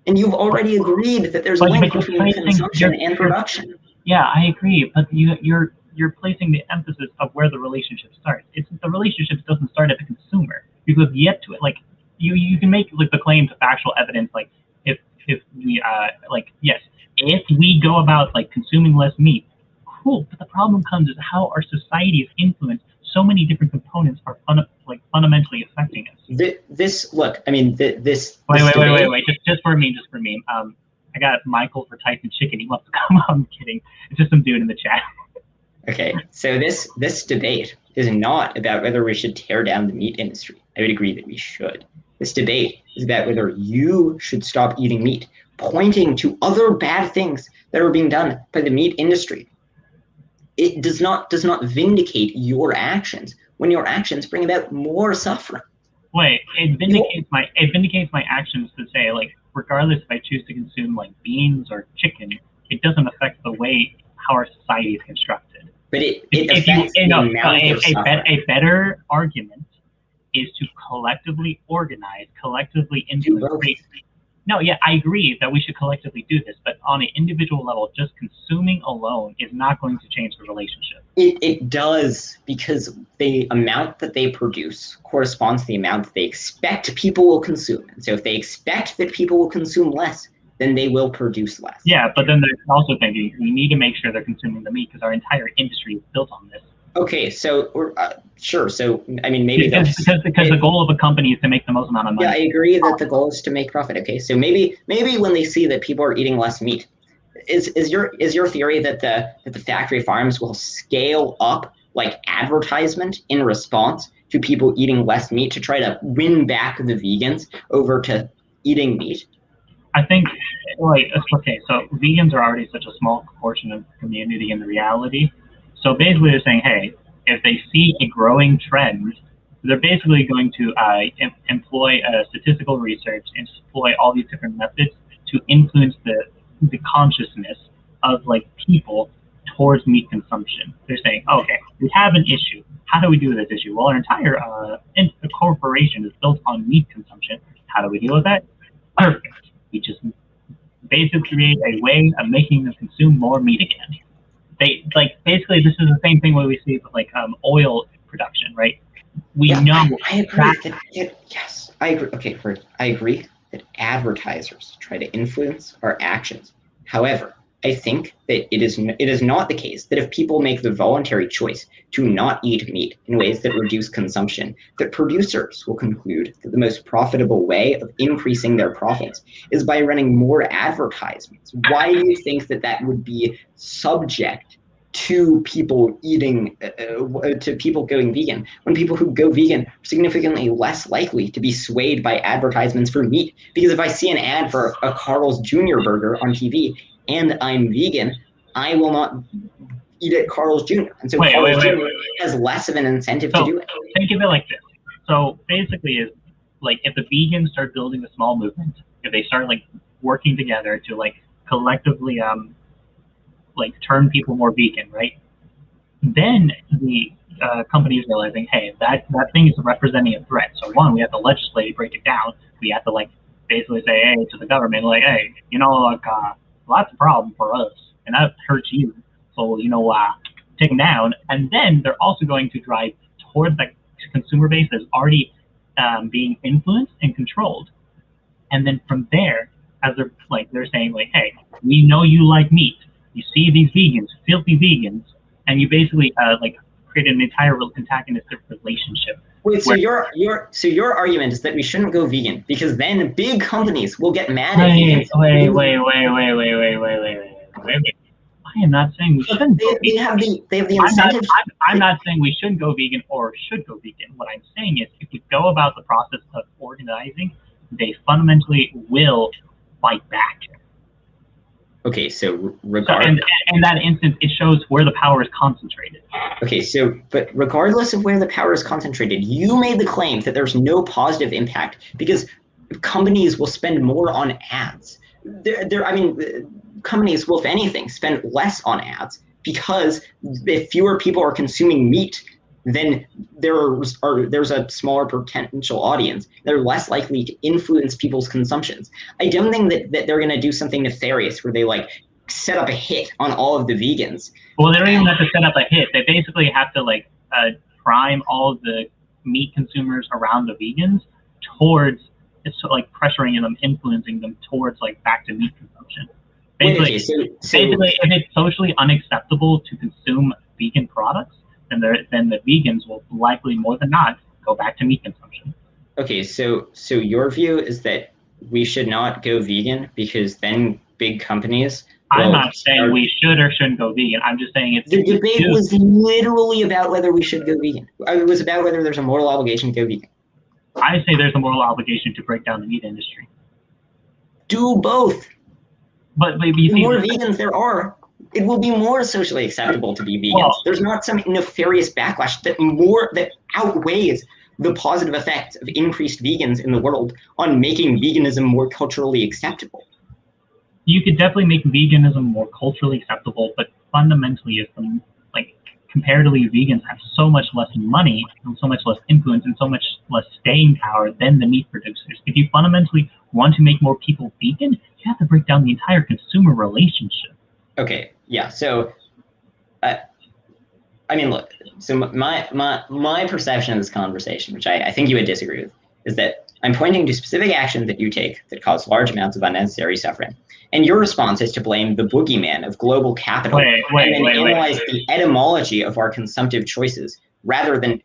And you've already agreed that there's a link between consumption and production. Yeah, I agree, but you're placing the emphasis of where the relationship starts. It's the relationship doesn't start at the consumer. You have yet to like you can make like the claim to factual evidence like if we yes, if we go about like consuming less meat, cool. But the problem comes is how our society is influenced. So many different components are fundamentally affecting us. This look, I mean, this. Wait. Just for me. I got Michael for Tyson Chicken. He wants to come on. I'm kidding. It's just some dude in the chat. Okay, so this debate is not about whether we should tear down the meat industry. I would agree that we should. This debate is about whether you should stop eating meat, pointing to other bad things that are being done by the meat industry. It does not vindicate your actions when your actions bring about more suffering. Wait, it vindicates my actions to say like regardless if I choose to consume like beans or chicken, it doesn't affect the way how our society is constructed. But it affects the amount of suffering. A better argument is to collectively organize, collectively influence. No, yeah, I agree that we should collectively do this, but on an individual level, just consuming alone is not going to change the relationship. It does, because the amount that they produce corresponds to the amount that they expect people will consume. And so if they expect that people will consume less, then they will produce less. Yeah, but then they're also thinking we need to make sure they're consuming the meat because our entire industry is built on this. Okay, so sure. So I mean, maybe because the goal of a company is to make the most amount of money. Yeah, I agree that the goal is to make profit. Okay, so maybe when they see that people are eating less meat, is your theory that the factory farms will scale up like advertisement in response to people eating less meat to try to win back the vegans over to eating meat? I think, like, okay, so vegans are already such a small proportion of the community in the reality. So basically they're saying, hey, if they see a growing trend, they're basically going to employ statistical research and employ all these different methods to influence the consciousness of like people towards meat consumption. They're saying, okay, we have an issue. How do we deal with this issue? Well, our entire corporation is built on meat consumption. How do we deal with that? Perfect. We just basically create a way of making them consume more meat again. Basically this is the same thing when we see with like oil production, right? We know I agree yes, I agree. Okay, first, I agree that advertisers try to influence our actions. However, I think that it is not the case that if people make the voluntary choice to not eat meat in ways that reduce consumption, that producers will conclude that the most profitable way of increasing their profits is by running more advertisements. Why do you think that would be subject to people eating, to people going vegan, when people who go vegan are significantly less likely to be swayed by advertisements for meat? Because if I see an ad for a Carl's Jr. burger on TV and I'm vegan, I will not eat at Carl's Jr. And so Carl's Jr. has less of an incentive to do it. Think of it like this. So basically is like if the vegans start building a small movement, if they start like working together to like collectively like turn people more vegan, right? Then the company is realizing, hey, that thing is representing a threat. So one, we have to legislate, break it down. We have to like basically say, hey, to the government, like, hey, you know, like that's a problem for us, and that hurts you. So you know, take them down. And then they're also going to drive towards that consumer base that's already being influenced and controlled. And then from there, as they're saying, like, hey, we know you like meat. You see these vegans, filthy vegans, and you basically like create an entire antagonistic relationship. Wait, so your argument is that we shouldn't go vegan because then big companies will get mad at vegans. Wait. I am not saying we shouldn't go vegan. They have the incentive. I'm not saying we shouldn't go vegan or should go vegan. What I'm saying is if we go about the process of organizing, they fundamentally will fight back. Okay, so So, and in that instance, it shows where the power is concentrated. Okay, so, but regardless of where the power is concentrated, you made the claim that there's no positive impact because companies will spend more on ads. I mean, companies will, if anything, spend less on ads because if fewer people are consuming meat, then there's a smaller potential audience. They're less likely to influence people's consumptions. I don't think that they're going to do something nefarious where they like set up a hit on all of the vegans. Well, they don't even have to set up a hit. They basically have to like prime all of the meat consumers around the vegans towards it's like pressuring them, influencing them towards like back to meat consumption. Basically, basically, if it's socially unacceptable to consume vegan products, then the vegans will likely more than not go back to meat consumption. Okay, so your view is that we should not go vegan because then big companies. I'm not saying we should or shouldn't go vegan. I'm just saying it's the debate was literally about whether we should go vegan. It was about whether there's a moral obligation to go vegan. I say there's a moral obligation to break down the meat industry. Do both. But maybe the more vegans there are, it will be more socially acceptable to be vegans. Well, there's not some nefarious backlash that outweighs the positive effects of increased vegans in the world on making veganism more culturally acceptable. You could definitely make veganism more culturally acceptable, but fundamentally, if comparatively, vegans have so much less money and so much less influence and so much less staying power than the meat producers. If you fundamentally want to make more people vegan, you have to break down the entire consumer relationship. Okay, yeah. So, I mean, look. So my perception of this conversation, which I think you would disagree with, is that I'm pointing to specific actions that you take that cause large amounts of unnecessary suffering. And your response is to blame the boogeyman of global capital and analyze the etymology of our consumptive choices rather than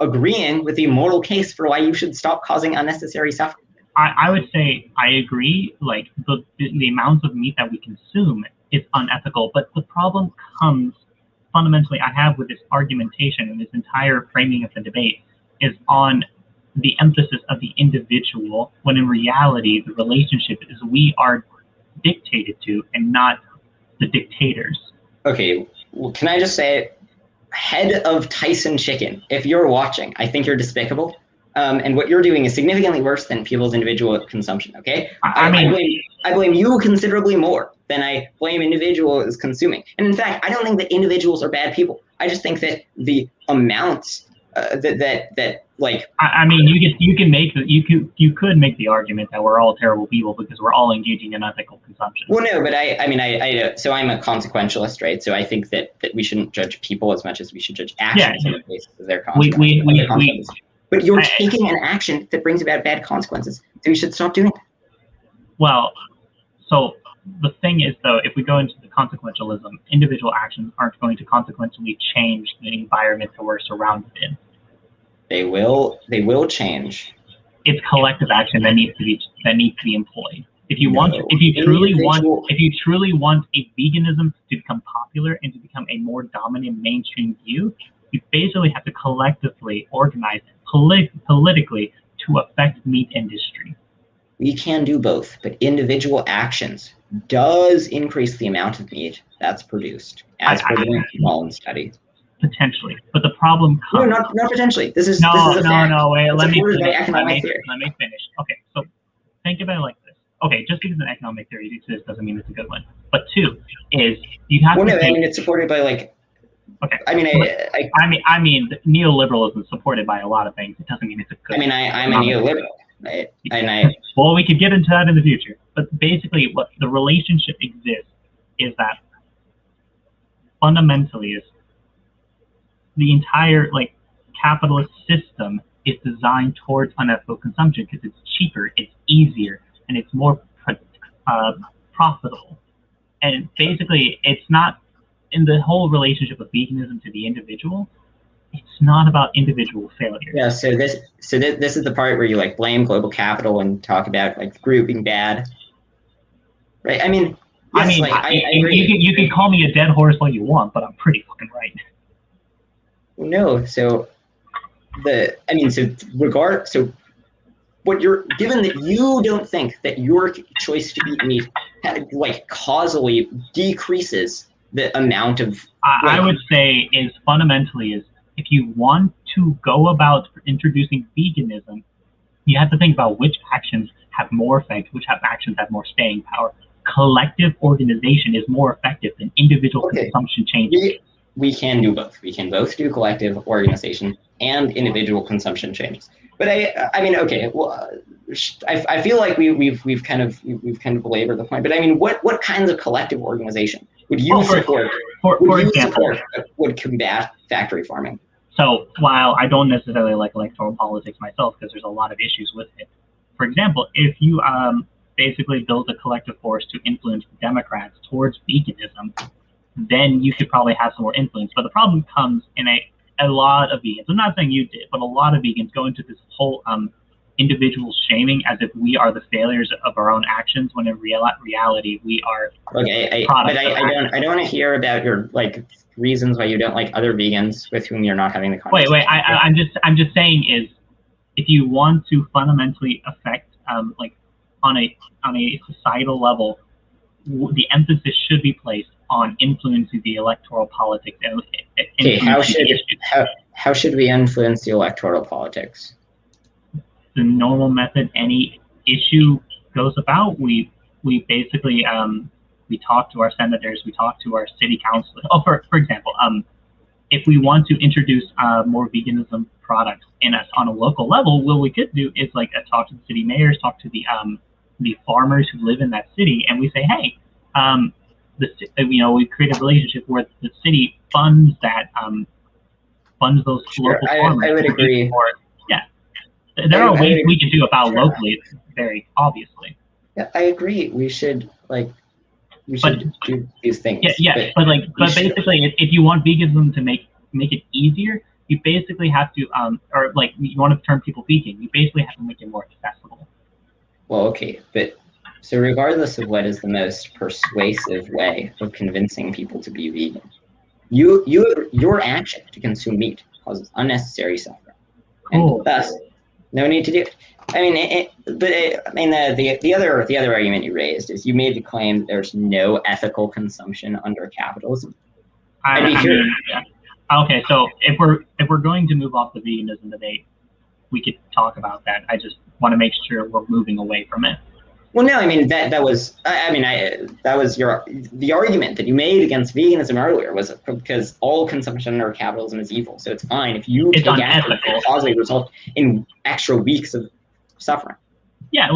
agreeing with the moral case for why you should stop causing unnecessary suffering. I would say I agree, like the amounts of meat that we consume is unethical, but the problem comes fundamentally I have with this argumentation and this entire framing of the debate is on the emphasis of the individual, when in reality the relationship is we are dictated to and not the dictators. Okay, well, can I just say, Head of Tyson Chicken, if you're watching, I think you're despicable. And what you're doing is significantly worse than people's individual consumption, okay? I blame you considerably more than I blame individuals consuming. And in fact, I don't think that individuals are bad people. I just think that the amounts you could make the argument that we're all terrible people because we're all engaging in ethical consumption. Well, no, but so I'm a consequentialist, right? So I think that we shouldn't judge people as much as we should judge actions in the basis of their consequences. But you're taking an action that brings about bad consequences, so you should stop doing that. Well, so the thing is, though, if we go into the consequentialism, individual actions aren't going to consequentially change the environment that we're surrounded in. They will change. It's collective action that needs to be employed. If you truly want a veganism to become popular and to become a more dominant mainstream view, you basically have to collectively organize politically to affect meat industry. We can do both, but individual actions does increase the amount of meat that's produced, as per the Mullen study. Potentially, but the problem comes. No, not potentially. This is a fact. Wait. Let me finish. Okay, so think about it like this. Okay, just because an economic theory exists doesn't mean it's a good one. But two is you have to. Well, no, I mean it's supported by like. Okay. I mean, neoliberalism is supported by a lot of things. It doesn't mean it's a good. I mean, I'm a neoliberal. Well, we could get into that in the future. But basically, what the relationship exists is that fundamentally is the entire capitalist system is designed towards unethical consumption because it's cheaper, it's easier, and it's more profitable. And basically, it's not in the whole relationship of veganism to the individual. It's not about individual failure. Yeah. So this is the part where you blame global capital and talk about the group being bad, right? I mean, I agree. You can call me a dead horse all you want, but I'm pretty fucking right. No. So given that you don't think that your choice to eat meat like causally decreases the amount of I would say is fundamentally is if you want to go about introducing veganism, you have to think about which actions have more effect, which actions have more staying power. Collective organization is more effective than individual consumption changes. We can do both. We can both do collective organization and individual consumption changes. But I mean, okay. Well, I feel like we've kind of belabored the point. But I mean, what kinds of collective organization would you support? For example, would combat factory farming? So while I don't necessarily like electoral politics myself, because there's a lot of issues with it. For example, if you basically build a collective force to influence Democrats towards veganism, then you could probably have some more influence. But the problem comes in a lot of vegans. I'm not saying you did, but a lot of vegans go into this whole individual shaming as if we are the failures of our own actions, when in reality we are. Okay, I don't want to hear about your reasons why you don't like other vegans with whom you're not having the conversation. Wait. I'm just saying is, if you want to fundamentally affect on a societal level, the emphasis should be placed on influencing the electoral politics. Okay, how should we influence the electoral politics? The normal method any issue goes about. We basically we talk to our senators, we talk to our city councilors. Oh, for example, if we want to introduce more veganism products on a local level, what we could do is talk to the city mayors, talk to the farmers who live in that city, and we say, hey, we create a relationship where the city funds those local farmers. I would agree. There are ways we can do about locally, very obviously. Yeah, I agree. We should do these things. But basically, if you want veganism to make it easier, you basically have to, you want to turn people vegan, you basically have to make it more accessible. Well, okay, but so regardless of what is the most persuasive way of convincing people to be vegan, your action to consume meat causes unnecessary suffering, and thus no need to do it. I mean, the other argument you raised is you made the claim that there's no ethical consumption under capitalism. Okay, so if we're going to move off the veganism debate, we could talk about that. I just want to make sure we're moving away from it. Well, no, I mean that was the argument that you made against veganism earlier was because all consumption under capitalism is evil. So it's fine if you take action that causally result in extra weeks of suffering. Yeah,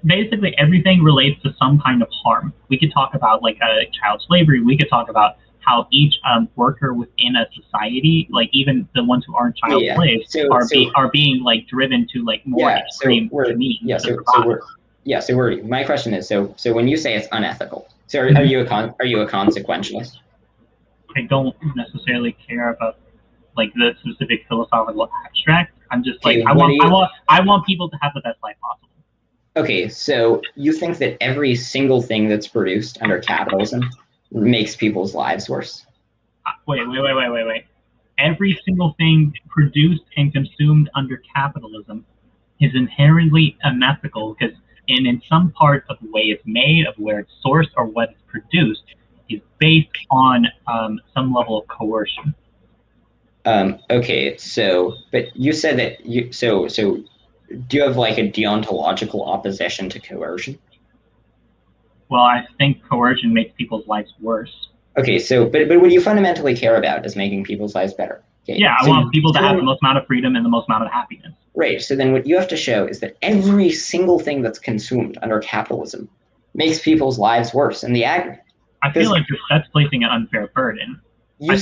basically everything relates to some kind of harm. We could talk about child slavery. We could talk about how each worker within a society, even the ones who aren't child slaves, are being driven to more extreme means. So Wordy, my question is, so when you say it's unethical, so are you a consequentialist? I don't necessarily care about the specific philosophical abstract. I'm just I want people to have the best life possible. Okay, so you think that every single thing that's produced under capitalism makes people's lives worse? Wait. Every single thing produced and consumed under capitalism is inherently unethical because in some part of the way it's made, of where it's sourced, or what it's produced, is based on some level of coercion. Okay, so but you said that so do you have a deontological opposition to coercion? Well, I think coercion makes people's lives worse. Okay, so but what you fundamentally care about is making people's lives better. Okay, yeah, I want people to have the most amount of freedom and the most amount of happiness. Right. So then what you have to show is that every single thing that's consumed under capitalism makes people's lives worse in the aggregate. I feel like that's placing an unfair burden. Wait.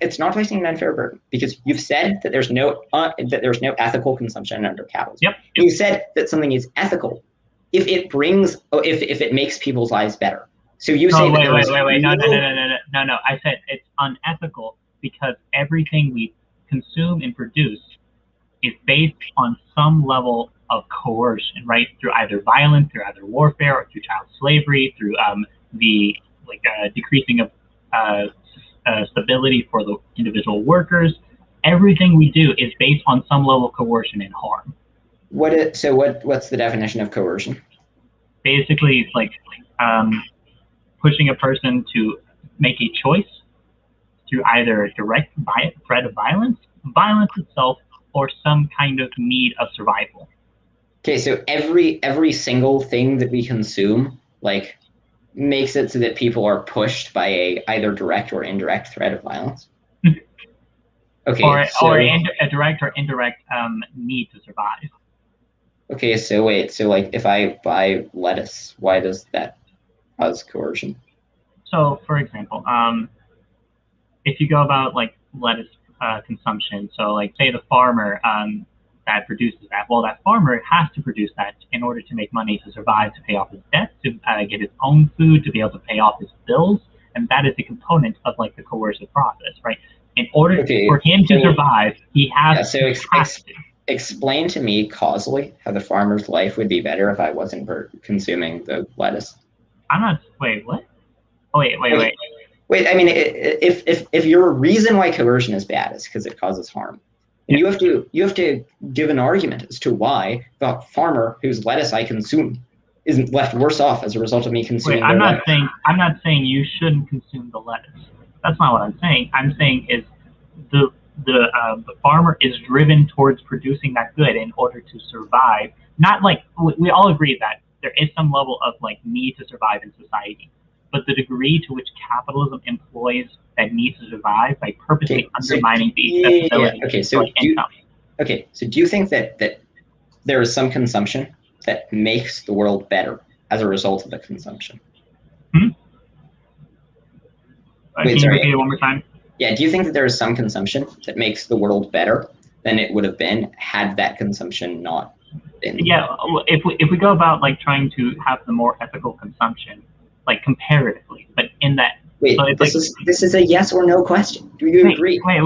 It's not placing an unfair burden because you've said that there's no ethical consumption under capitalism. Yep. You said that something is ethical if it makes people's lives better. So you say wait. No. I said it's unethical because everything we consume and produce is based on some level of coercion, right? Through either violence, through either warfare, or through child slavery, through the decreasing of stability for the individual workers. everything we do is based on some level of coercion and harm. What's the definition of coercion? Basically, it's like pushing a person to make a choice through either a direct threat of violence itself, or some kind of need of survival. Okay, so every single thing that we consume, like, makes it so that people are pushed by a either direct or indirect threat of violence. Okay, or a direct or indirect need to survive. Okay, so wait, so like if I buy lettuce, why does that cause coercion? So, for example, if you go about like lettuce consumption, so like say the farmer that produces that, well, that farmer has to produce that in order to make money to survive, to pay off his debts, to get his own food, to be able to pay off his bills, and that is a component of like the coercive process, right? In order for him to survive, he has to. Explain to me causally how the farmer's life would be better if I wasn't consuming the lettuce. I'm not. Wait, what? Oh, wait. Wait, I mean, if your reason why coercion is bad is because it causes harm, and you have to give an argument as to why the farmer whose lettuce I consume isn't left worse off as a result of me consuming. Wait, I'm not saying you shouldn't consume the lettuce. That's not what I'm saying. I'm saying is the farmer is driven towards producing that good in order to survive. Not like we all agree that there is some level of like need to survive in society, but the degree to which capitalism employs that need to survive by purposely undermining the accessibility to income. Okay, so do you think that there is some consumption that makes the world better as a result of the consumption? Can you repeat it one more time? Yeah, do you think that there is some consumption that makes the world better than it would have been had that consumption not been? Yeah, if we go about like trying to have the more ethical consumption, like comparatively, but in that. Wait, this is a yes or no question. Do you agree? Wait.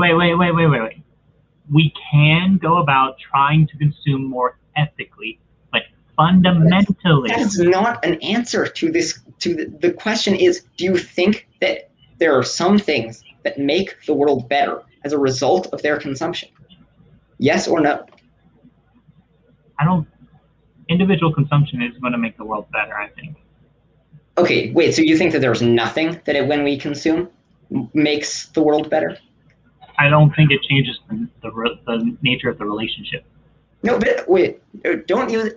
We can go about trying to consume more ethically, but fundamentally. That is not an answer to this. The question is, do you think that there are some things that make the world better as a result of their consumption? Yes or no? Individual consumption is going to make the world better, I think. Okay, wait, so you think that there's nothing that when we consume makes the world better? I don't think it changes the nature of the relationship. No, but wait, don't use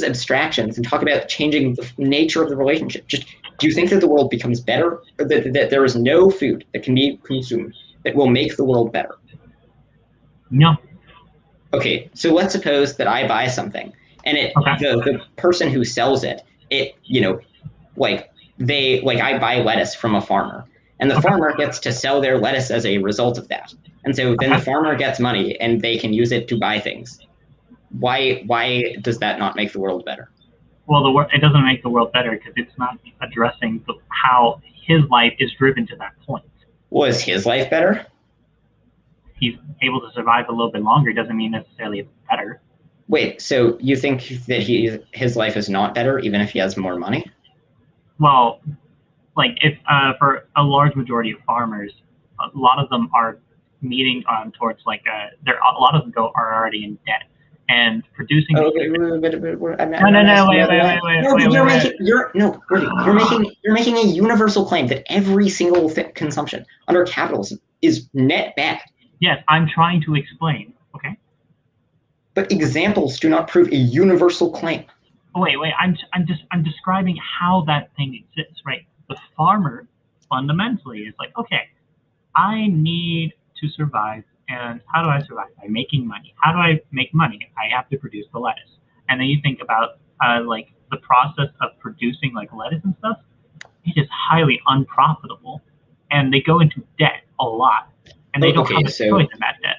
abstractions and talk about changing the nature of the relationship. Just, do you think that the world becomes better, or that there is no food that can be consumed that will make the world better? No. Okay, so let's suppose that I buy something, and the person who sells it, I buy lettuce from a farmer, and the farmer gets to sell their lettuce as a result of that. And so then the farmer gets money, and they can use it to buy things. Why does that not make the world better? Well, it doesn't make the world better because it's not addressing how his life is driven to that point. Was his life better? He's able to survive a little bit longer. Doesn't mean necessarily it's better. Wait, so you think that his life is not better even if he has more money? Well, like if for a large majority of farmers, a lot of them are meeting towards like a lot of them are already in debt. And producing. Okay, wait. You're making a universal claim that every single consumption under capitalism is net bad. Yes, I'm trying to explain. Okay. But examples do not prove a universal claim. Wait. I'm describing how that thing exists, right? The farmer fundamentally is like, okay, I need to survive. And how do I survive? By making money. How do I make money? I have to produce the lettuce. And then you think about like the process of producing like lettuce and stuff. It is highly unprofitable, and they go into debt a lot, and they don't have a choice in that debt.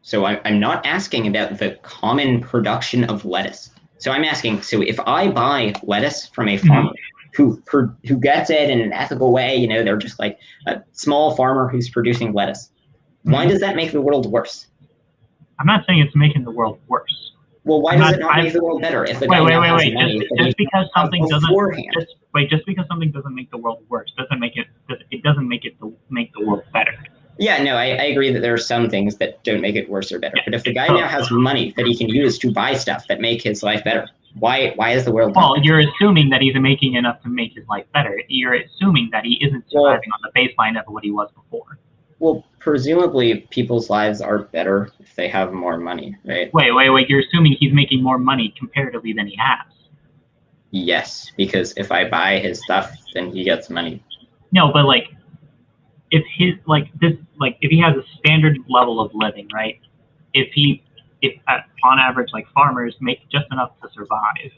So I'm not asking about the common production of lettuce. So I'm asking. So if I buy lettuce from a farmer who gets it in an ethical way, they're just like a small farmer who's producing lettuce. Why does that make the world worse? I'm not saying it's making the world worse. Well, why does it not make the world better? If the guy has money, just because something doesn't make the world worse doesn't it doesn't make the world better. Yeah, no, I agree that there are some things that don't make it worse or better. Yeah. But if the guy now has money that he can use to buy stuff that make his life better, why is the world? Well, you're assuming that he's making enough to make his life better. You're assuming that he isn't surviving on the baseline of what he was before. Well, presumably people's lives are better if they have more money, right? Wait. You're assuming he's making more money comparatively than he has. Yes, because if I buy his stuff, then he gets money. No, but like, if his if he has a standard level of living, right? If on average, like, farmers make just enough to survive,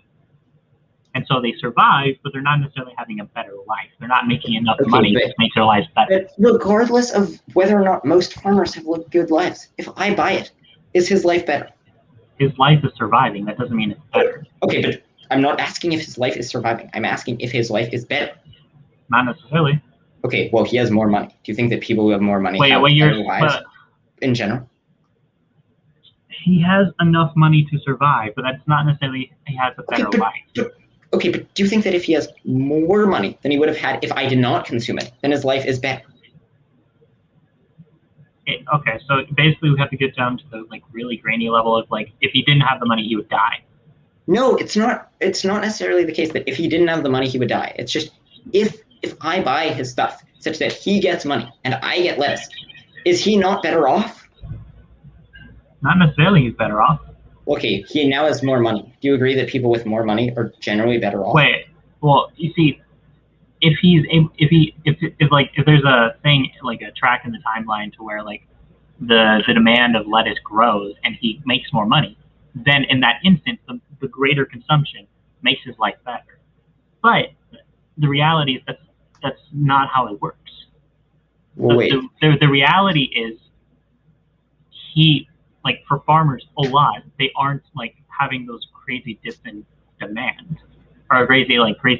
and so they survive, but they're not necessarily having a better life. They're not making enough money to make their lives better. But regardless of whether or not most farmers have good lives, if I buy it, is his life better? His life is surviving. That doesn't mean it's better. Okay, but I'm not asking if his life is surviving. I'm asking if his life is better. Not necessarily. Okay, well, he has more money. Do you think that people who have more money have better lives in general? He has enough money to survive, but that's not necessarily he has a better life. But do you think that if he has more money than he would have had if I did not consume it, then his life is better? Okay, so basically we have to get down to the really grainy level of if he didn't have the money, he would die. No, it's not necessarily the case that if he didn't have the money, he would die. It's just if I buy his stuff such that he gets money and I get less, is he not better off? Not necessarily he's better off. Okay, he now has more money. Do you agree that people with more money are generally better off? Wait, well, you see, if there's a thing, a track in the timeline to where the demand of lettuce grows and he makes more money, then in that instance, the greater consumption makes his life better. But the reality is that's not how it works. Well, wait. The reality is for farmers a lot, they aren't having those crazy dips in demand or crazy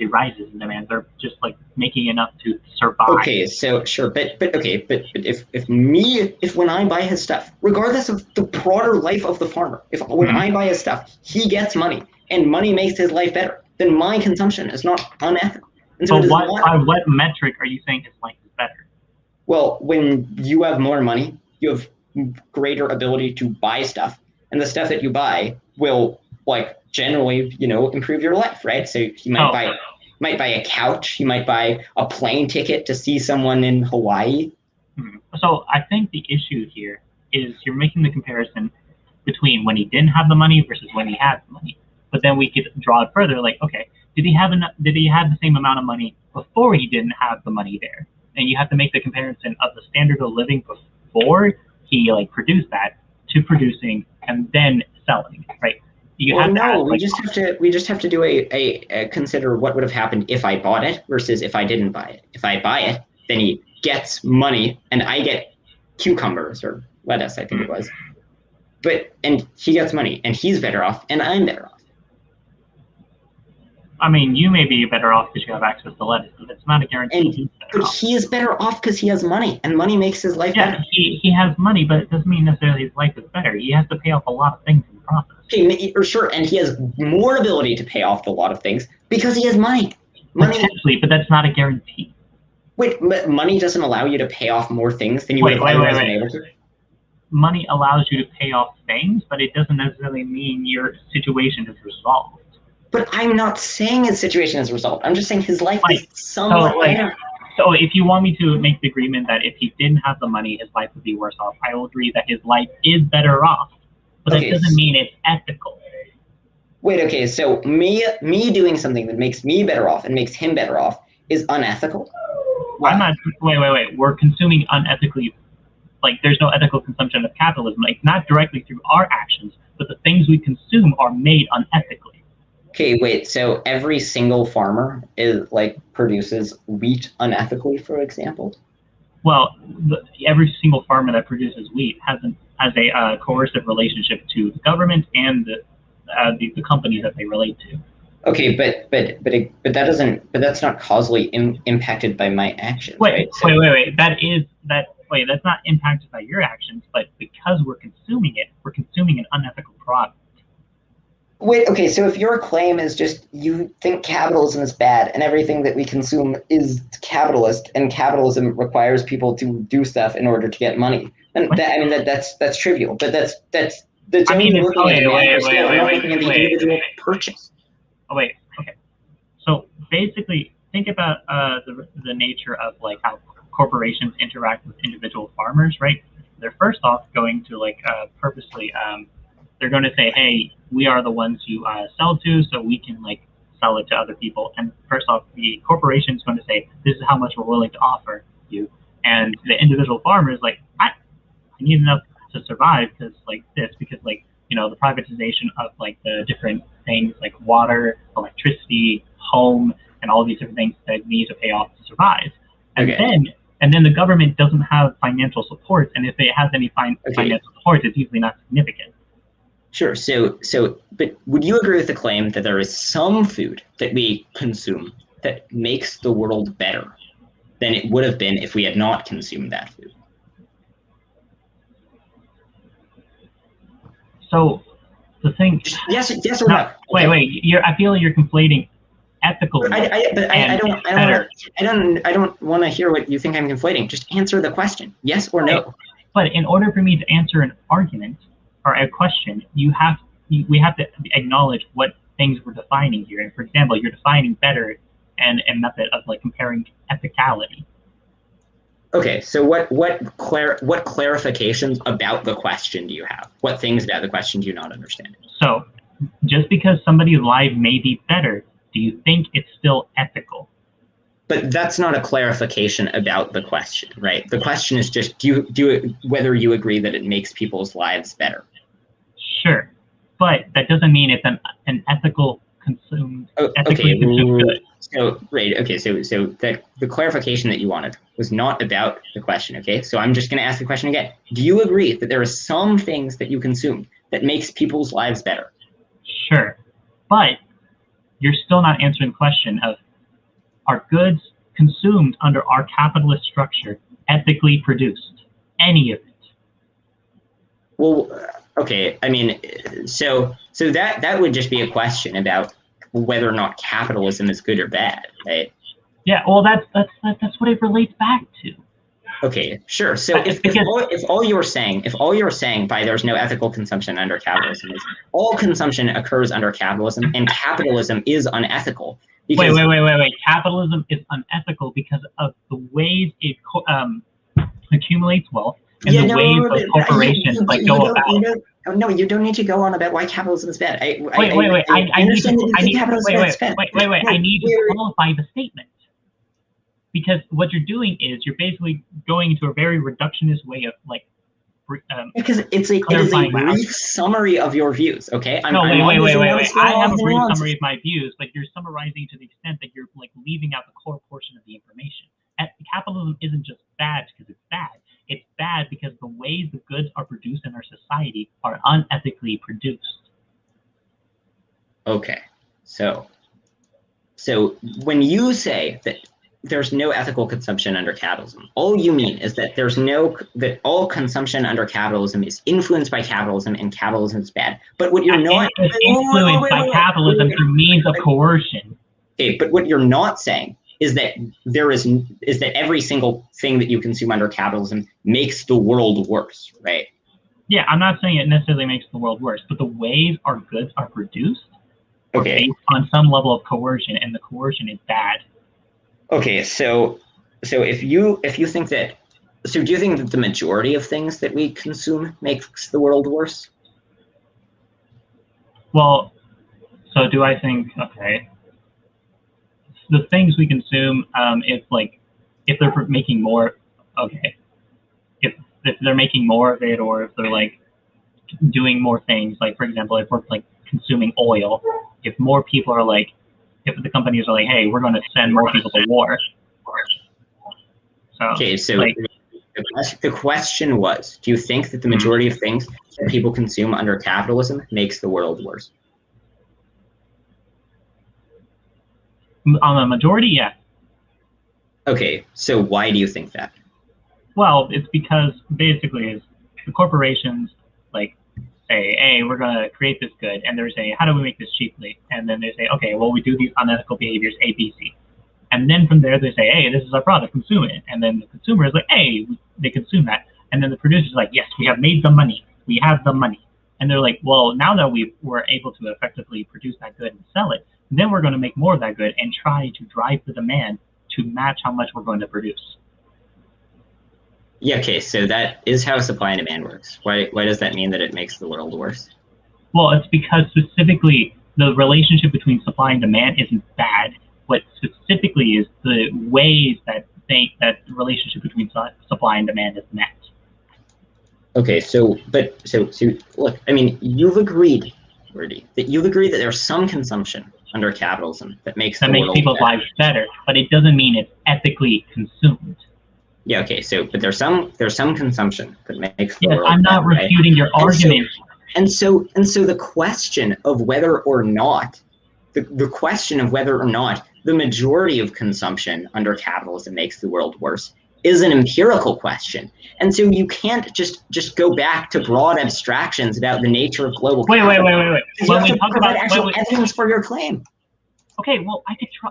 rises in demand. They're just making enough to survive. Okay, so sure, but if when I buy his stuff, regardless of the broader life of the farmer, when I buy his stuff, he gets money and money makes his life better, then my consumption is not unethical. And so by what metric are you saying his life is better? Well, when you have more money, you have greater ability to buy stuff, and the stuff that you buy will generally improve your life, right? So you might buy a couch, you might buy a plane ticket to see someone in Hawaii. So I think the issue here is you're making the comparison between when he didn't have the money versus when he had the money. But then we could draw it further, okay, did he have the same amount of money before he didn't have the money there? And you have to make the comparison of the standard of living before he produced that to producing and then selling, right? We just have to do a consider what would have happened if I bought it versus if I didn't buy it. If I buy it, then he gets money and I get cucumbers or lettuce, I think it was. And he gets money and he's better off and I'm better off. I mean, you may be better off because you have access to lettuce, but it's not a guarantee. But he is better off because he has money, and money makes his life better. Yeah, he has money, but it doesn't mean necessarily his life is better. He has to pay off a lot of things in the process. Okay, sure, and he has more ability to pay off a lot of things because he has money. Potentially, but that's not a guarantee. Wait, but money doesn't allow you to pay off more things than you would have otherwise been able to? Money allows you to pay off things, but it doesn't necessarily mean your situation is resolved. But I'm not saying his situation is resolved. I'm just saying his life is somewhat better. So if you want me to make the agreement that if he didn't have the money, his life would be worse off, I will agree that his life is better off. But that doesn't mean it's ethical. Wait, okay, so me doing something that makes me better off and makes him better off is unethical? I'm not, wait. We're consuming unethically. There's no ethical consumption of capitalism. Not directly through our actions, but the things we consume are made unethically. Okay, wait, so every single farmer produces wheat unethically, for example? Well, every single farmer that produces wheat has a coercive relationship to the government and the companies that they relate to. Okay, but that's not causally impacted by my actions. Wait. That's not impacted by your actions, but because we're consuming it, we're consuming an unethical product. Wait, okay, so if your claim is just you think capitalism is bad and everything that we consume is capitalist and capitalism requires people to do stuff in order to get money, then that, I mean that's trivial. But that's I mean, only it's, looking at the macro scale and not looking at the wait, individual purchase. oh, wait, okay. So basically, think about the nature of like how corporations interact with individual farmers, right? They're first off going to like purposely, they're going to say, hey, we are the ones you sell to, so we can like sell it to other people. And first off, the corporation is going to say, this is how much we're willing to offer you. And the individual farmer is like, I need enough to survive because like, you know, the privatization of like the different things like water, electricity, home, and all these different things that we need to pay off to survive. And then the government doesn't have financial support, and if it has any financial support, it's usually not significant. Sure. But would you agree with the claim that there is some food that we consume that makes the world better than it would have been if we had not consumed that food? So the thing. Yes or no? Okay. Wait. I feel like you're conflating ethical. I don't want to hear what you think I'm conflating. Just answer the question. Yes or no. But in order for me to answer an argument or a question, we have to acknowledge what things we're defining here. And for example, you're defining better and a method of like comparing ethicality. Okay, so what clarifications about the question do you have? What things about the question do you not understand? So, just because somebody's life may be better, do you think it's still ethical? But that's not a clarification about the question, right? The question is just whether you agree that it makes people's lives better. Sure, but that doesn't mean it's an ethically consumed good. So the clarification that you wanted was not about the question, okay? So I'm just going to ask the question again. Do you agree that there are some things that you consume that makes people's lives better? Sure, but you're still not answering the question of, are goods consumed under our capitalist structure ethically produced? Any of it? Well, okay. I mean, so that would just be a question about whether or not capitalism is good or bad, right? Yeah. Well, that's what it relates back to. Okay, sure. So if all you're saying by there's no ethical consumption under capitalism is all consumption occurs under capitalism and capitalism is unethical. Wait. Capitalism is unethical because of the ways it accumulates wealth and the ways those corporations go about. No, you don't need to go on about why capitalism is bad. I need to qualify the statement. Because what you're doing is you're basically going into a very reductionist way of like. Because it is a brief summary of your views, okay? Wait. I have a brief summary of my views, but you're summarizing to the extent that you're like leaving out the core portion of the information. Capitalism isn't just bad because it's bad. It's bad because the ways the goods are produced in our society are unethically produced. Okay, so when you say that there's no ethical consumption under capitalism, all you mean is that that all consumption under capitalism is influenced by capitalism and capitalism is bad. But what you're not influenced by capitalism through means of coercion. Okay, but what you're not saying is that that every single thing that you consume under capitalism makes the world worse, right? Yeah, I'm not saying it necessarily makes the world worse, but the ways our goods are produced are based on some level of coercion, and the coercion is bad. Okay, so if you think that, so do you think that the majority of things that we consume makes the world worse? Well, so do I think, okay, the things we consume, if they're making more, okay, if they're making more of it, or if they're like doing more things, like for example, if we're like consuming oil, if more people are like, if the companies are like, hey, we're going to send more people to war. So, okay, so the question was, do you think that the majority of things that people consume under capitalism makes the world worse? On the majority, yeah. Okay, so why do you think that? Well, it's because basically the corporations like say, hey, we're going to create this good, and they're saying, how do we make this cheaply? And then they say, okay, well, we do these unethical behaviors A, B, C. And then from there, they say, hey, this is our product, consume it. And then the consumer is like, hey, they consume that. And then the producer's like, yes, we have made the money. We have the money. And they're like, well, now that we're able to effectively produce that good and sell it, then we're going to make more of that good and try to drive the demand to match how much we're going to produce. Yeah, okay, so that is how supply and demand works. Why does that mean that it makes the world worse? Well, it's because specifically the relationship between supply and demand isn't bad. What specifically is the ways that the relationship between supply and demand is met. Okay, so look, I mean, you've agreed, Wordy, that there's some consumption under capitalism that makes people's lives better, but it doesn't mean it's ethically consumed. Yeah, okay, so but there's some consumption that makes the world I'm not better, refuting your argument. And so the question of whether or not the question of whether or not the majority of consumption under capitalism makes the world worse is an empirical question. And so you can't just go back to broad abstractions about the nature of global capitalism. Wait. You have to provide actual evidence for your claim. Okay, well,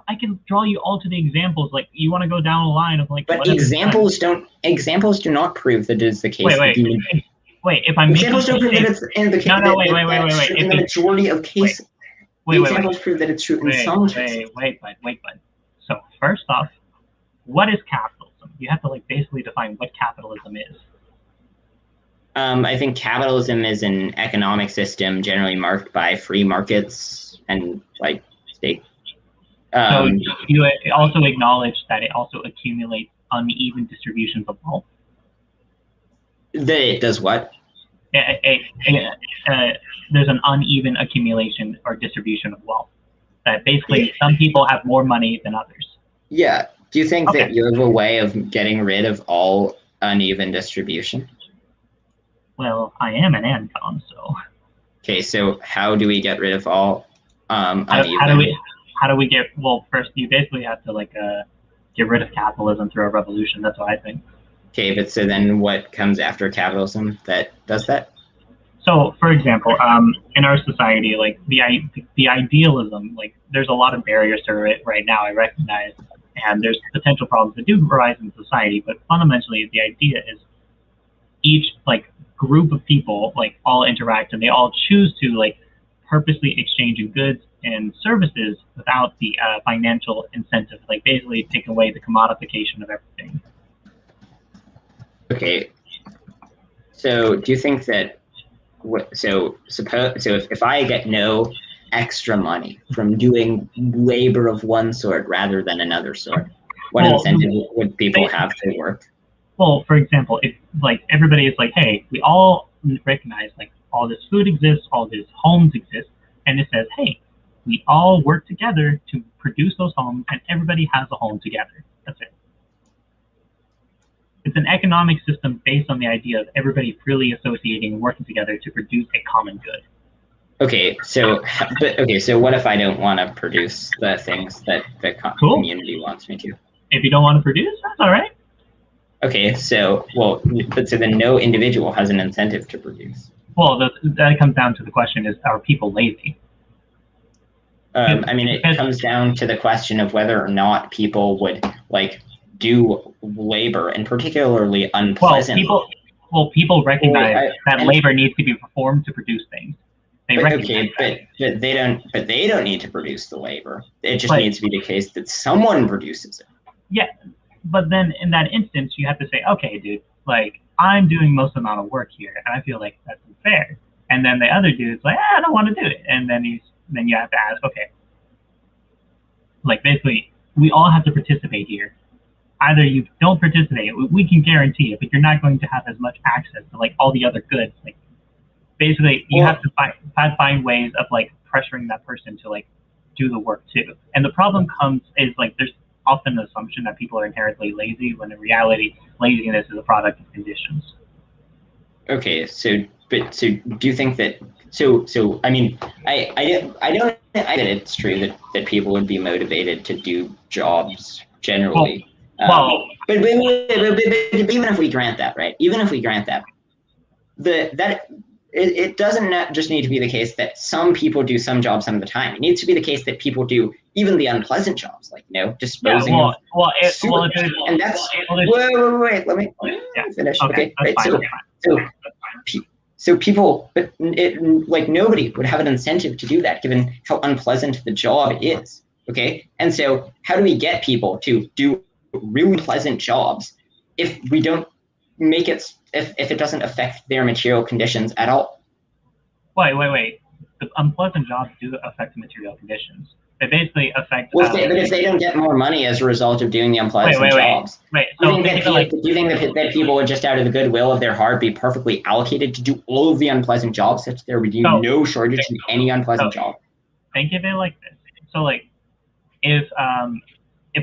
I can draw you all to the examples. Like, you want to go down a line of like. But examples do not prove that it is the case. Wait. If I'm examples don't prove that it's in the case. No, wait. In the majority of cases, examples prove that it's true in some cases. Wait. So first off, what is capitalism? You have to like basically define what capitalism is. I think capitalism is an economic system generally marked by free markets and like state. So you also acknowledge that it also accumulates uneven distributions of wealth. That it does what? There's an uneven accumulation or distribution of wealth. That basically some people have more money than others. Yeah. Do you think that you have a way of getting rid of all uneven distribution? Well, I am an ANCOM, so. Okay, so how do we get rid of all uneven? How do we get? Well, first you basically have to like get rid of capitalism through a revolution. That's what I think. Okay, but so then what comes after capitalism that does that? So, for example, in our society, like the idealism, like there's a lot of barriers to it right now. I recognize, and there's potential problems that do arise in society. But fundamentally, the idea is each like group of people like all interact and they all choose to like purposely exchanging goods and services without the financial incentive, like basically take away the commodification of everything. Okay. So do you think that if I get no extra money from doing labor of one sort rather than another sort, what incentive would people have to work? Well, for example, if like everybody is like, hey, we all recognize like all this food exists, all these homes exist, and it says, hey, we all work together to produce those homes, and everybody has a home together. That's it. It's an economic system based on the idea of everybody freely associating and working together to produce a common good. Okay, so what if I don't want to produce the things that the community wants me to? If you don't want to produce, that's all right. Okay, so then no individual has an incentive to produce. Well, that comes down to the question: are people lazy? I mean, it comes down to the question of whether or not people would like do labor, and particularly unpleasant. People recognize that labor needs to be performed to produce things. But they don't need to produce the labor. It just needs to be the case that someone produces it. Yeah, but then in that instance, you have to say, okay, dude, like I'm doing most amount of work here, and I feel like that's unfair. And then the other dude's like, I don't want to do it, and then you have to ask, okay, like basically, we all have to participate here. Either you don't participate, we can guarantee it, but you're not going to have as much access to like all the other goods. Like basically, you have to find ways of like pressuring that person to like do the work too. And the problem is like there's often the assumption that people are inherently lazy, when in reality, laziness is a product of conditions. Okay, so do you think that? So I mean, I don't think that it's true that people would be motivated to do jobs generally. But even if we grant that, right? Even if we grant that, it doesn't just need to be the case that some people do some jobs some of the time. It needs to be the case that people do even the unpleasant jobs, like, disposing of sewage. And that's, wait, let me finish. Okay, right. So people, but like nobody would have an incentive to do that given how unpleasant the job is. Okay, and so how do we get people to do really pleasant jobs if we don't make it, if it doesn't affect their material conditions at all? Wait. The unpleasant jobs do affect material conditions. They basically affect. Well, but if they don't get more money as a result of doing the unpleasant jobs, wait. Do you think that people would just out of the goodwill of their heart be perfectly allocated to do all of the unpleasant jobs, such that there would be no shortage in any unpleasant job? Think of it like this. So, like, if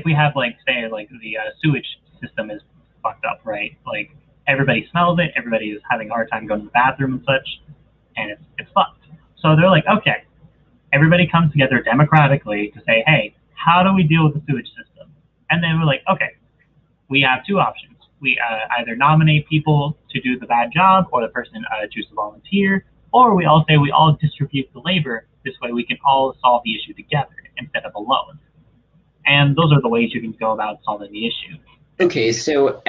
we have, like, say, like, the sewage system is fucked up, right? Like, everybody smells it, everybody is having a hard time going to the bathroom and such, and it's fucked. So they're like, okay, everybody comes together democratically to say, hey, how do we deal with the sewage system? And then we're like, okay, we have two options. We either nominate people to do the bad job, or the person chooses to volunteer, or we all say we all distribute the labor. This way we can all solve the issue together instead of alone. And those are the ways you can go about solving the issue. Okay, so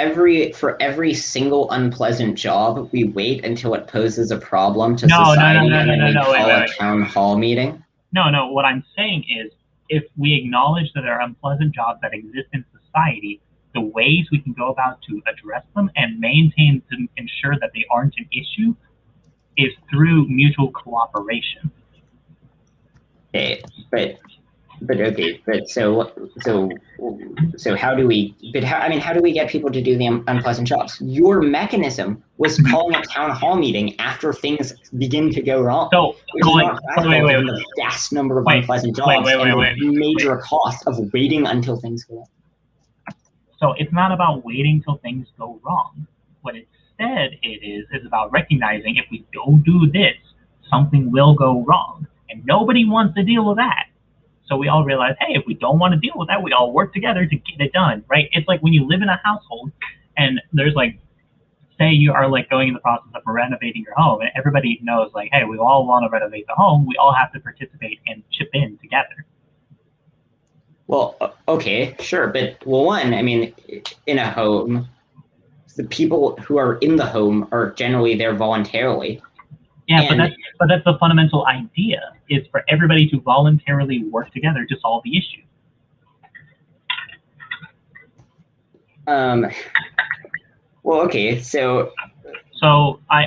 for every single unpleasant job, we wait until it poses a problem to society, and then we call a town hall meeting? No, what I'm saying is, if we acknowledge that there are unpleasant jobs that exist in society, the ways we can go about to address them and maintain to ensure that they aren't an issue is through mutual cooperation. Okay, so how do we? How do we get people to do the unpleasant jobs? Your mechanism was calling a town hall meeting after things begin to go wrong. So, wait. The vast number of unpleasant jobs and the major cost of waiting until things go wrong. So it's not about waiting till things go wrong. What instead it is about recognizing if we don't do this, something will go wrong, and nobody wants to deal with that. So we all realize, hey, if we don't want to deal with that, we all work together to get it done, right? It's like when you live in a household and there's, like, say you are, like, going in the process of renovating your home, and everybody knows, like, hey, we all want to renovate the home. We all have to participate and chip in together. Well, okay, sure. But, one, in a home, the people who are in the home are generally there voluntarily. Yeah, but that's the fundamental idea, is for everybody to voluntarily work together to solve the issue. Well, okay, so I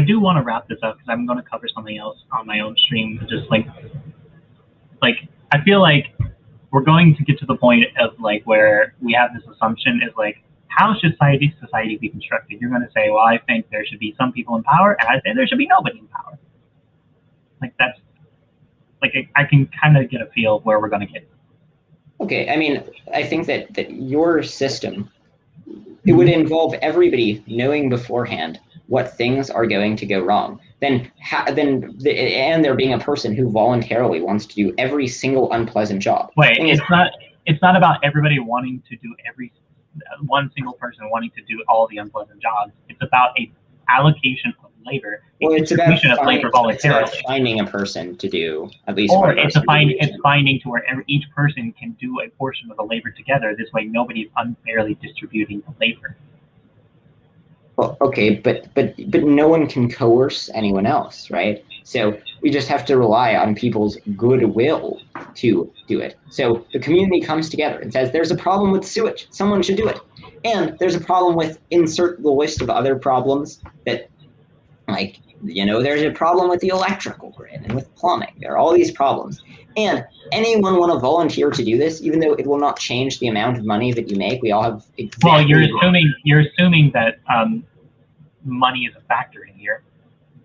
do want to wrap this up because I'm going to cover something else on my own stream. Just like I feel like we're going to get to the point of, like, where we have this assumption is, like, how should society be constructed? You're going to say, well, I think there should be some people in power, and I say there should be nobody in power. Like, that's, like, I can kind of get a feel of where we're going to get. Okay, I think that your system, it would involve everybody knowing beforehand what things are going to go wrong. And there being a person who voluntarily wants to do every single unpleasant job. Wait, it's not about everybody wanting to do one single person wanting to do all the unpleasant jobs. It's about a allocation of labor. Well, it's about finding a person to do at least. Or it's finding to where each person can do a portion of the labor together. This way, nobody's unfairly distributing the labor. Well, okay, but no one can coerce anyone else, right? So we just have to rely on people's goodwill to do it. So the community comes together and says, there's a problem with sewage, someone should do it. And there's a problem with, insert the list of other problems that, like, there's a problem with the electrical grid and with plumbing. There are all these problems. And anyone want to volunteer to do this, even though it will not change the amount of money that you make? We all have exactly. Well, you're assuming that money is a factor in here.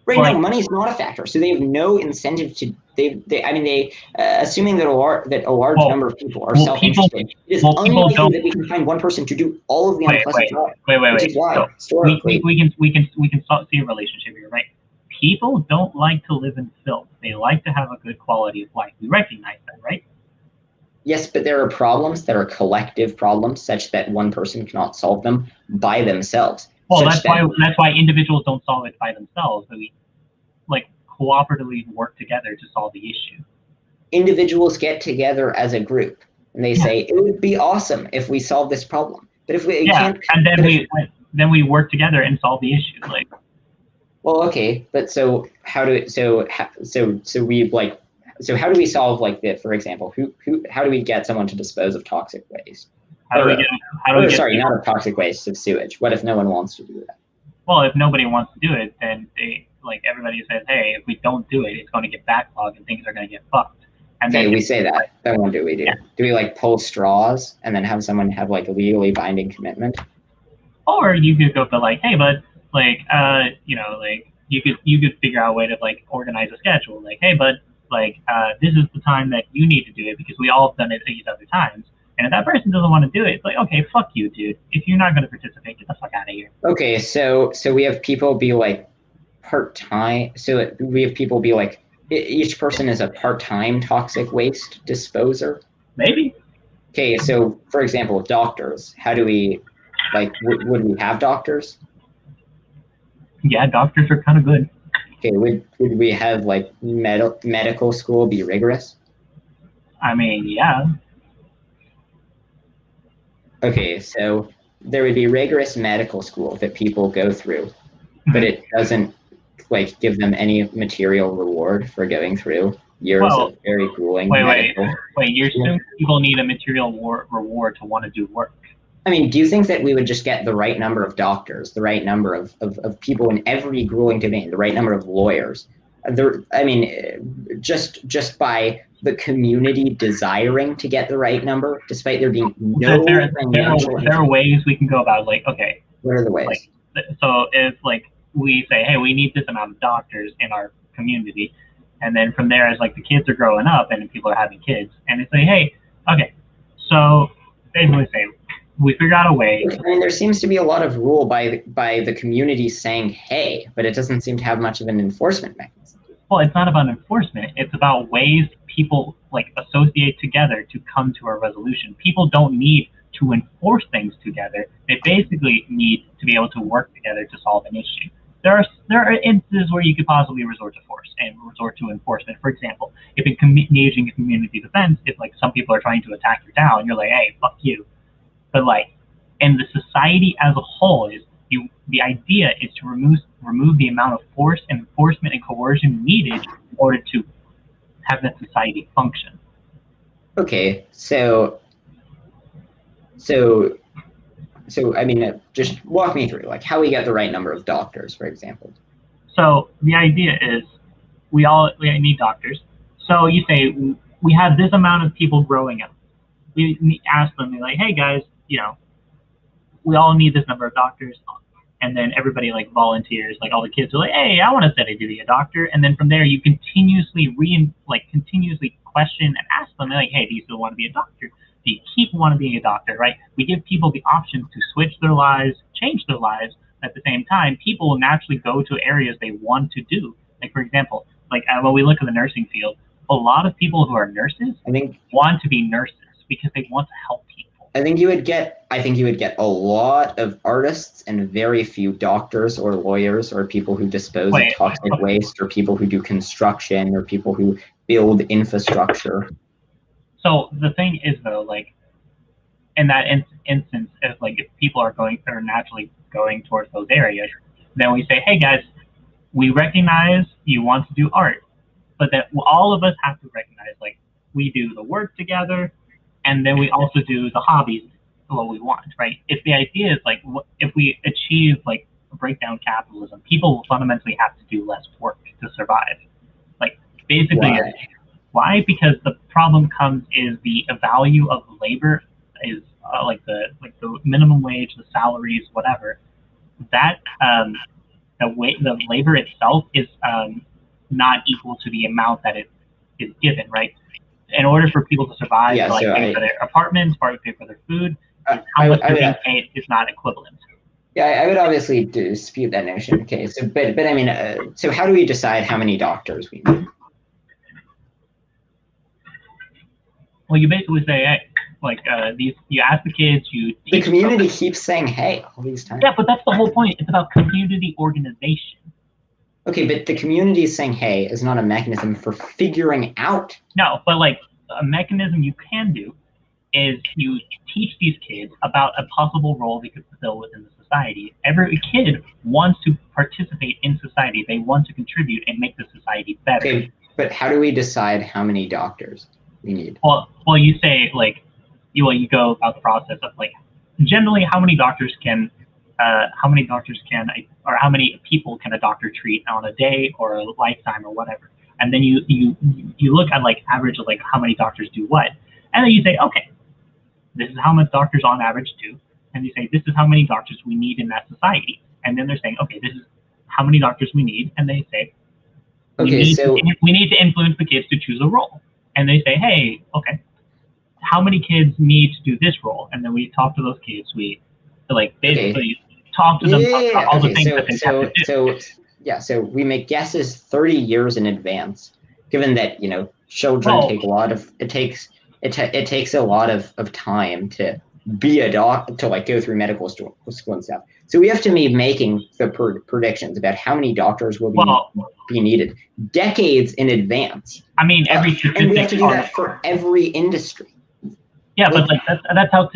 Right, no, money is not a factor. So they have no incentive to. Assuming that a large number of people are self-interested, it is unlikely that we can find one person to do all of the unpleasant jobs. Wait. Which is why historically we can see a relationship here, right? People don't like to live in filth. They like to have a good quality of life. We recognize that, right? Yes, but there are problems that are collective problems, such that one person cannot solve them by themselves. Well, that's why individuals don't solve it by themselves. like cooperatively work together to solve the issue. Individuals get together as a group and they say it would be awesome if we solve this problem. But if we can't, and then we work together and solve the issue. Like, well, okay, but so how do we like so how do we solve like the, for example, how do we get someone to dispose of toxic waste? Not of toxic waste, of sewage. What if no one wants to do that? Well, if nobody wants to do it, then everybody says, hey, if we don't do it, it's going to get backlogged and things are going to get fucked. And okay, we say that. Then what do we do? Yeah. Do we like pull straws and then have someone have like a legally binding commitment? Or you could go for like, hey, but like, you could figure out a way to like organize a schedule. Like, hey, but like, this is the time that you need to do it because we all have done it these other times. And if that person doesn't want to do it, it's like, okay, fuck you, dude. If you're not going to participate, get the fuck out of here. Okay, so we have people be like part-time. So we have people be like, each person is a part-time toxic waste disposer? Maybe. Okay, so for example, doctors, how do we, like, would we have doctors? Yeah, doctors are kind of good. Okay, would we have like medical school be rigorous? I mean, yeah. Okay, so there would be rigorous medical school that people go through, but it doesn't like give them any material reward for going through years of very grueling medical. Wait, you're assuming people need a material reward to want to do work. I mean, do you think that we would just get the right number of doctors, the right number of people in every grueling domain, the right number of lawyers? Just by the community desiring to get the right number, despite there being no financial. There are ways we can go about it. Like, okay. What are the ways? Like, so if like we say, hey, we need this amount of doctors in our community, and then from there, as like the kids are growing up and people are having kids, and it's like, hey, okay, so basically say we figure out a way. I mean, there seems to be a lot of rule by the community saying, hey, but it doesn't seem to have much of an enforcement mechanism. Well, it's not about enforcement. It's about ways people like associate together to come to a resolution. People don't need to enforce things together. They basically need to be able to work together to solve an issue. There are instances where you could possibly resort to force and resort to enforcement. For example, if engaging in community defense, if like some people are trying to attack your town, you're like, hey, fuck you. But like in the society as a whole, the idea is to remove the amount of force and enforcement and coercion needed in order to have that society function. Okay, so I mean, just walk me through like how we get the right number of doctors, for example. So the idea is we need doctors. So you say we have this amount of people growing up. We ask them, like, hey guys, we all need this number of doctors. And then everybody like volunteers, like all the kids are like, hey, I want to study to be a doctor. And then from there, you continuously question and ask them, like, hey, do you still want to be a doctor? Do you keep wanting to be a doctor, right? We give people the option to switch their lives, change their lives. At the same time, people will naturally go to areas they want to do. Like, for example, like when we look at the nursing field, a lot of people who are nurses want to be nurses because they want to help people. I think you would get a lot of artists and very few doctors or lawyers or people who dispose of toxic waste or people who do construction or people who build infrastructure. So the thing is though, like in that instance, if people are naturally going towards those areas, then we say, hey guys, we recognize you want to do art, but that all of us have to recognize like we do the work together. And then we also do the hobbies, what we want, right? If the idea is like, if we achieve like breakdown capitalism, people will fundamentally have to do less work to survive. Like basically, why? Because the problem comes is the value of labor is the minimum wage, the salaries, whatever. That the labor itself is not equal to the amount that it is given, right? In order for people to survive, pay for their apartments, or pay for their food, how much they're being paid is not equivalent. Yeah, I would obviously dispute that notion. Okay, so but I mean, so how do we decide how many doctors we need? Well, you basically say, hey, you ask the kids, the community keeps saying, hey, all these times. Yeah, but that's the whole point. It's about community organization. Okay, but the community is saying, hey, is not a mechanism for figuring out. No, but like a mechanism you can do is you teach these kids about a possible role they could fulfill within the society. Every kid wants to participate in society. They want to contribute and make the society better. Okay, but how do we decide how many doctors we need? Well, you say like, you go about the process of like, generally how many doctors can, or how many people can a doctor treat on a day or a lifetime or whatever, and then you look at like average of like how many doctors do what, and then you say, okay, this is how much doctors on average do, and you say this is how many doctors we need in that society, and then they're saying, okay, this is how many doctors we need, and they say, we need to influence the kids to choose a role, and they say, hey, okay, how many kids need to do this role, and then we talk to those kids, we like basically talk to them about all the things that they have to do. So we make guesses 30 years in advance, given that children take a lot of it takes a lot of time to be a doc, to like go through medical school and stuff. So we have to be making the predictions about how many doctors will be needed decades in advance. I mean, and we have to do that for every industry. Yeah, but like that's how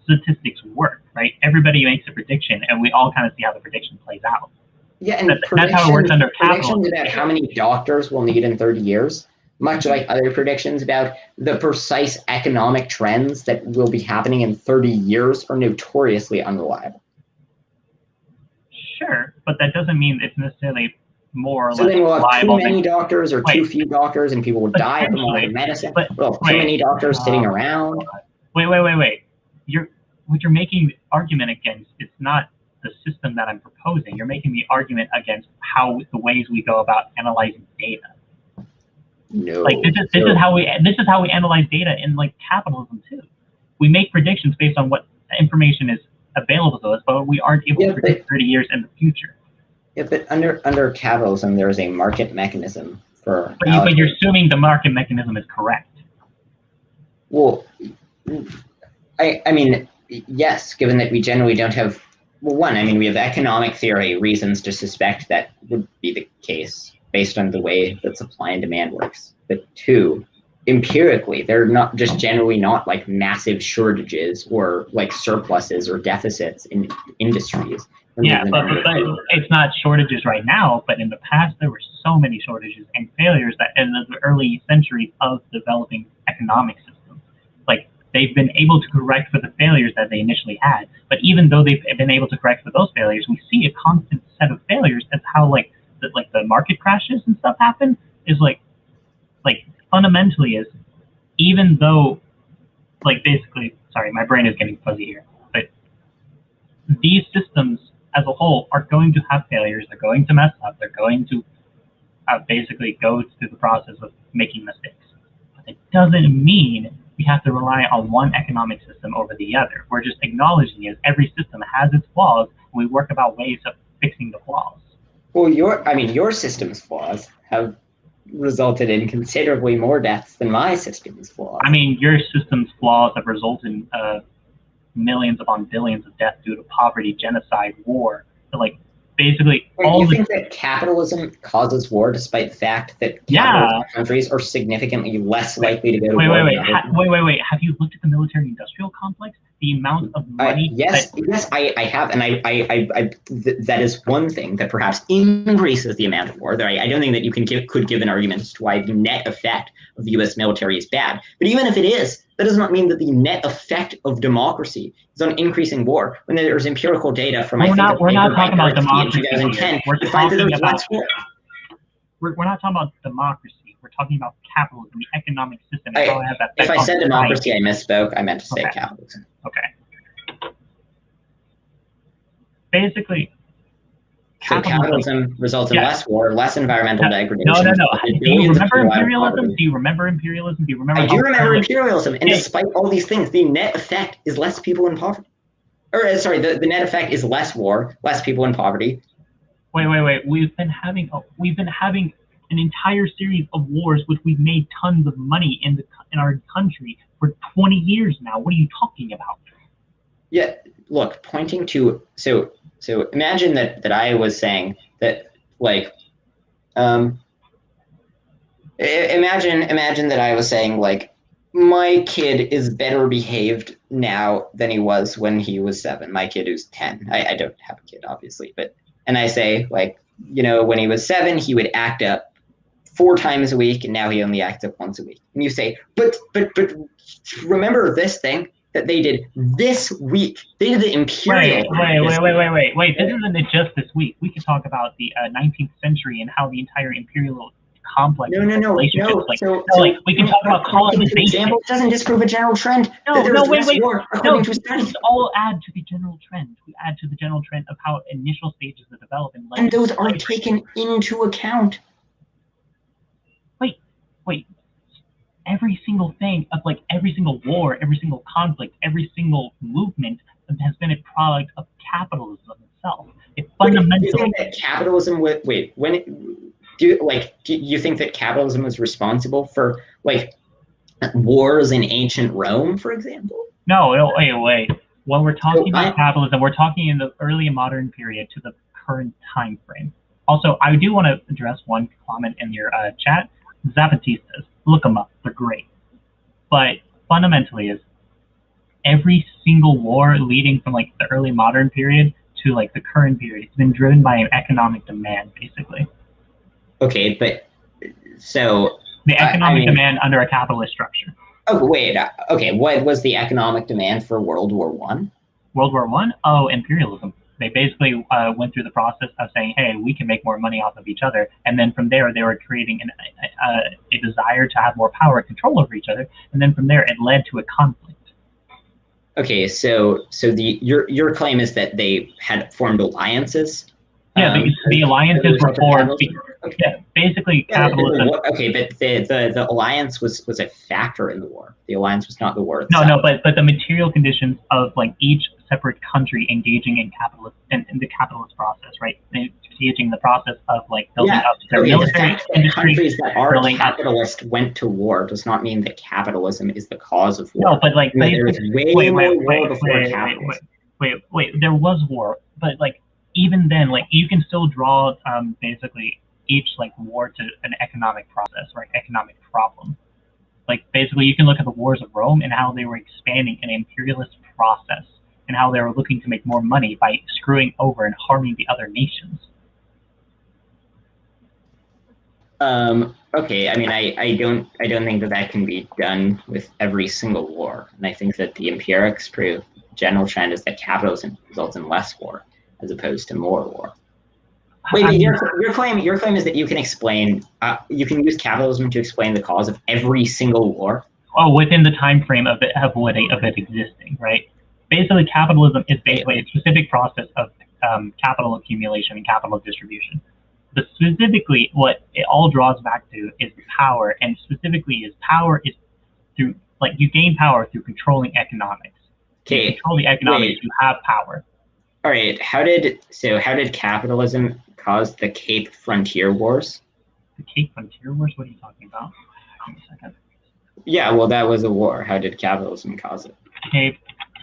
statistics work, right? Everybody makes a prediction, and we all kind of see how the prediction plays out. Yeah, and that's how it works under capitalism. Predictions about how many doctors we'll need in 30 years, much like other predictions about the precise economic trends that will be happening in 30 years, are notoriously unreliable. Sure, but that doesn't mean it's necessarily more or less reliable. So then we'll have too many doctors or too few doctors, and people will die from modern medicine. We'll have too many doctors sitting around. Wait. What you're making the argument against, it's not the system that I'm proposing. You're making the argument against the ways we go about analyzing data. No. Like this is how we analyze data in like capitalism too. We make predictions based on what information is available to us, but we aren't able to predict 30 years in the future. Yeah, but under capitalism, there is a market mechanism for. But you're assuming the market mechanism is correct. Well, I mean, yes, given that we generally don't have. Well, one, I mean, we have economic theory reasons to suspect that would be the case based on the way that supply and demand works. But two, empirically, they're not just generally not like massive shortages or like surpluses or deficits in industries. Yeah, but it's not shortages right now, but in the past there were so many shortages and failures that in the early centuries of developing economic systems. Like they've been able to correct for the failures that they initially had, but even though they've been able to correct for those failures, we see a constant set of failures. That's how like the market crashes and stuff happen, is like fundamentally is, even though like basically, sorry, my brain is getting fuzzy here, but these systems as a whole are going to have failures. They're going to mess up. They're going to basically go through the process of making mistakes. But it doesn't mean we have to rely on one economic system over the other. We're just acknowledging it. Every system has its flaws, and we work about ways of fixing the flaws. Well, your system's flaws have resulted in considerably more deaths than my system's flaws. I mean, your system's flaws have resulted in millions upon billions of deaths due to poverty, genocide, war. So, like, basically, you think that capitalism causes war, despite the fact that capitalist countries are significantly less likely to go to war? Wait. Have you looked at the military-industrial complex? The amount of money. Yes, I have, and that is one thing that perhaps increases the amount of war. I don't think that you could give an argument as to why the net effect of the U.S. military is bad. But even if it is, that does not mean that the net effect of democracy is on increasing war. When there's empirical data from we're not talking about democracy in 2010, we're talking about we're not talking about democracy. We're talking about capitalism, the economic system. If I said democracy, I misspoke. I meant to say capitalism. Okay. Basically, capitalism results in less war, less environmental degradation. No. Do you remember imperialism? Do you remember imperialism? I do remember imperialism, and despite all these things, the net effect is less people in poverty. Or sorry, the net effect is less war, less people in poverty. Wait. We've been having an entire series of wars, which we've made tons of money in our country for 20 years now. What are you talking about? Yeah, look, pointing to so imagine that I was saying that like Um, imagine that I was saying like, my kid is better behaved now than he was when he was 7. My kid who's 10. I don't have a kid, obviously, and I say like, when he was 7, he would act up 4 times a week, and now he only acts up once a week. And you say, but remember this thing that they did this week. They did the imperial. Wait. This isn't just this week. We can talk about the 19th century and how the entire imperial complex. No. Relationships. We can talk about colonization. Example doesn't disprove a general trend. Wait. War, according to studies. These all add to the general trend. We add to the general trend of how initial stages of development. And those are taken into account. Wait. Every single thing of every single war, every single conflict, every single movement has been a product of capitalism itself. It fundamentally. Do you think that capitalism do you think that capitalism was responsible for wars in ancient Rome, for example? No, wait. When we're talking about capitalism, we're talking in the early modern period to the current time frame. Also, I do want to address one comment in your chat. Zapatistas, look them up. They're great. But fundamentally is every single war leading from the early modern period to the current period has been driven by an economic demand, basically. Okay, but so the economic demand under a capitalist structure. Oh, wait. Okay, what was the economic demand for World War I? World War I? Oh, imperialism. They basically went through the process of saying, hey, we can make more money off of each other. And then from there, they were creating a desire to have more power and control over each other. And then from there, it led to a conflict. Okay, so your claim is that they had formed alliances? Yeah, the alliances were formed. Yeah, basically capitalism. Okay, but the alliance was a factor in the war. The alliance was not the war itself. No, but the material conditions of each separate country engaging in the capitalist process, right? Engaging the process of building up their military industry. Countries that are capitalist went to war does not mean that capitalism is the cause of war. No, but there was way more war before capitalism. Wait, there was war, but even then, you can still draw basically each war to an economic process, right? Economic problem. Basically, you can look at the wars of Rome and how they were expanding an imperialist process and how they were looking to make more money by screwing over and harming the other nations. Okay, I mean, I don't think that can be done with every single war, and I think that the empirics prove the general trend is that capitalism results in less war as opposed to more war. Wait, your claim is that you can explain, you can use capitalism to explain the cause of every single war? Oh, within the time frame of it existing, right? Basically, capitalism is basically a specific process of capital accumulation and capital distribution. But specifically, what it all draws back to is power, and specifically is power is through, you gain power through controlling economics. Okay. You control the economics, you have power. All right. How did capitalism cause the Cape Frontier Wars? The Cape Frontier Wars? What are you talking about? Give me a second. Yeah, well, that was a war. How did capitalism cause it? Cape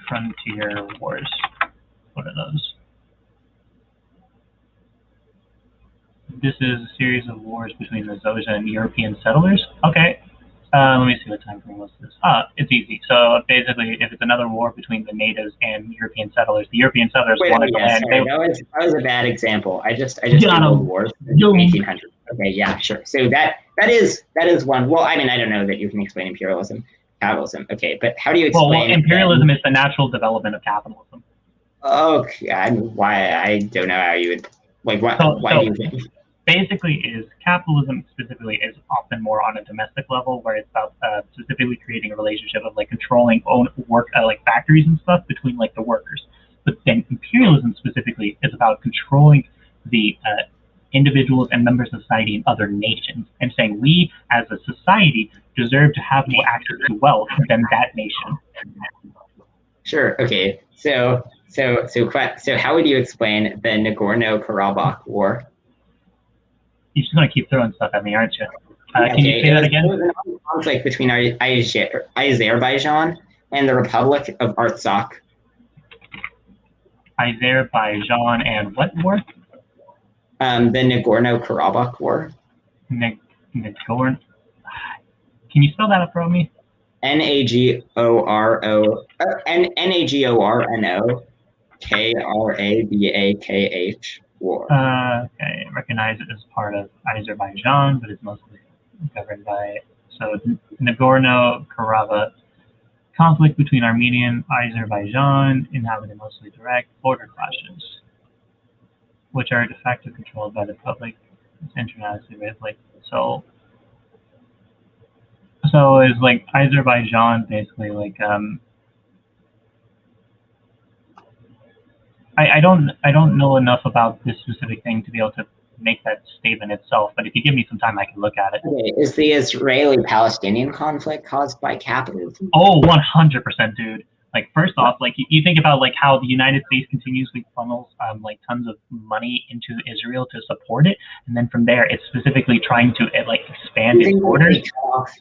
Frontier Wars. What are those? This is a series of wars between the Zoja and European settlers. Okay. Let me see what time frame was this. It's easy. So basically, if it's another war between the natives and European settlers, the European settlers wanted to land. That was a bad example. I just Googled wars in 1800. Okay, yeah, sure. So that is one. Well, I mean, I don't know that you can explain imperialism, capitalism. Okay, but how do you explain? Well, imperialism is the natural development of capitalism. Okay, I don't know how you would why do you think? Basically, capitalism specifically is often more on a domestic level, where it's about specifically creating a relationship of controlling own work, factories and stuff between the workers. But then imperialism specifically is about controlling the individuals and members of society in other nations, and saying we as a society deserve to have more access to wealth than that nation. Sure. Okay. So how would you explain the Nagorno-Karabakh War? You're just going to keep throwing stuff at me, aren't you? Can you say that again? It was a conflict between Azerbaijan and the Republic of Artsakh. Azerbaijan and what war? The Nagorno-Karabakh War. Nagorno. Can you spell that up for me? Nagorno-Karabakh War. Okay, I recognize it as part of Azerbaijan, but it's mostly governed by Nagorno-Karabakh conflict between Armenia and Azerbaijan, inhabited mostly direct border clashes, which are de facto controlled by the public. It's internationally like so. So is like Azerbaijan basically like I don't know enough about this specific thing to be able to make that statement itself, but if you give me some time I can look at it. Okay. Is the Israeli-Palestinian conflict caused by capitalism? Oh, 100%, dude. Like first off, like you think about like how the United States continuously funnels like tons of money into Israel to support it, and then from there it's specifically trying to like expand its borders. Do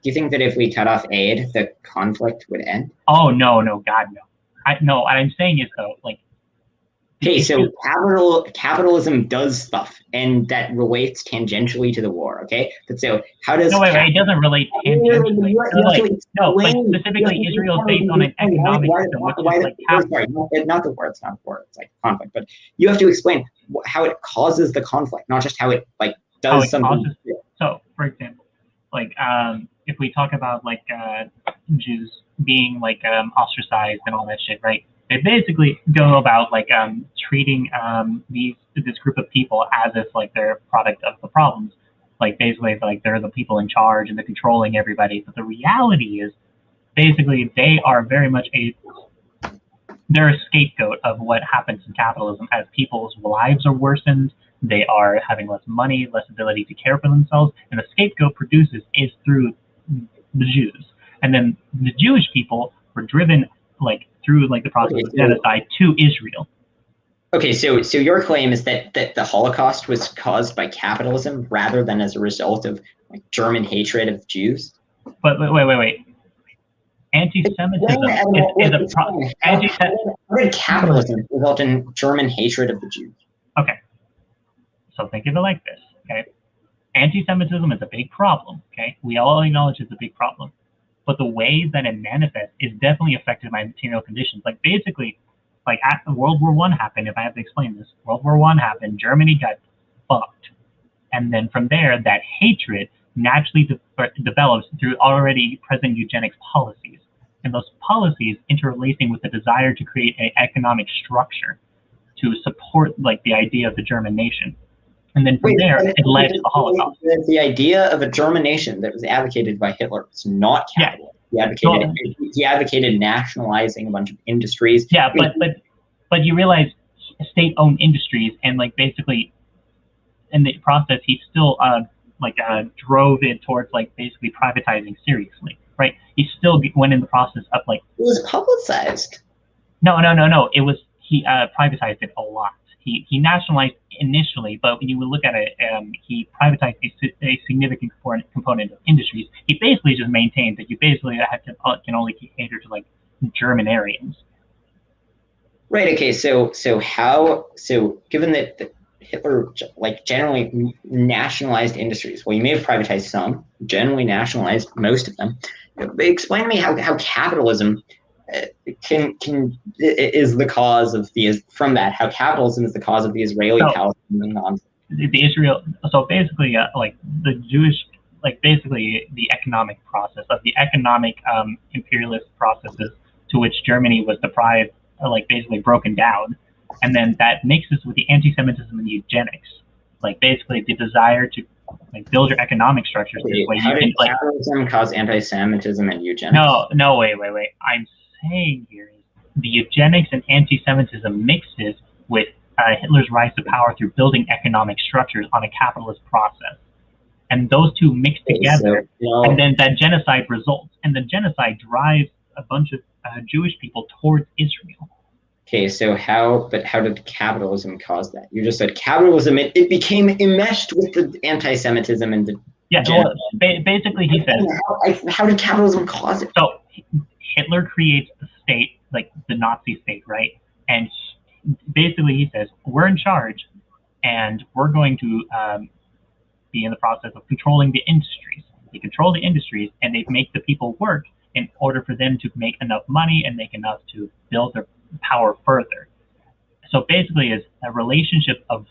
you think that if we cut off aid, the conflict would end? Oh no, God no. No, what I'm saying is though, like. Okay, so capitalism does stuff, and that relates tangentially to the war. Okay, but so how does? No, wait, it doesn't relate tangentially. No, like specifically, Israel is based on an economic system, which is like sorry, not the war. It's not war. It's like conflict. But you have to explain how it causes the conflict, not just how it like does something. So, for example, like if we talk about like Jews being like ostracized and all that shit, right? They basically go about like treating this group of people as if like they're product of the problems. Like basically like they're the people in charge and they're controlling everybody. But the reality is basically they are very much they're a scapegoat of what happens in capitalism as people's lives are worsened. They are having less money, less ability to care for themselves, and the scapegoat produces is through the Jews. And then the Jewish people were driven like through like the process of genocide to Israel. Okay, so your claim is that the Holocaust was caused by capitalism rather than as a result of like German hatred of Jews? But wait. Anti-Semitism is a problem. How did capitalism result in German hatred of the Jews? Okay, so think of it like this. Okay, anti-Semitism is a big problem. Okay, we all acknowledge it's a big problem. But the way that it manifests is definitely affected by material conditions. Like basically, like after World War I happened, if I have to explain this, World War I happened, Germany got fucked. And then from there, that hatred naturally develops through already present eugenics policies. And those policies interrelacing with the desire to create an economic structure to support like the idea of the German nation. And then from there, it led to the Holocaust. The idea of a German nation that was advocated by Hitler was not capitalist. Yeah. He advocated nationalizing a bunch of industries. Yeah, but you realize state-owned industries and like basically in the process, he still drove it towards like basically privatizing seriously, right? He still went in the process of like. It was publicized. No. It was he privatized it a lot. He nationalized initially, but when you look at it, he privatized a significant component of industries. He basically just maintained that you basically can only cater to like German Aryans. Right. Okay. So given that Hitler like generally nationalized industries, well, you may have privatized some, generally nationalized most of them. Explain to me how capitalism is the cause of how capitalism is the cause of the Israeli-Palestinian conflict. So basically, like the Jewish, like basically the economic process of the economic imperialist processes to which Germany was deprived, like basically broken down, and then that mixes with the anti-Semitism and eugenics, like basically the desire to like build your economic structures this way. How did capitalism cause anti-Semitism and eugenics? No, wait. I'm saying here is the eugenics and anti-Semitism mixes with Hitler's rise to power through building economic structures on a capitalist process. And those two mix together, and then that genocide results. And the genocide drives a bunch of Jewish people towards Israel. Okay, so how did capitalism cause that? You just said capitalism, it became enmeshed with the anti-Semitism and the basically he says. How did capitalism cause it? So Hitler creates the state, like the Nazi state, right? And basically he says, we're in charge, and we're going to be in the process of controlling the industries. They control the industries, and they make the people work in order for them to make enough money and make enough to build their power further. So basically, is a relationship of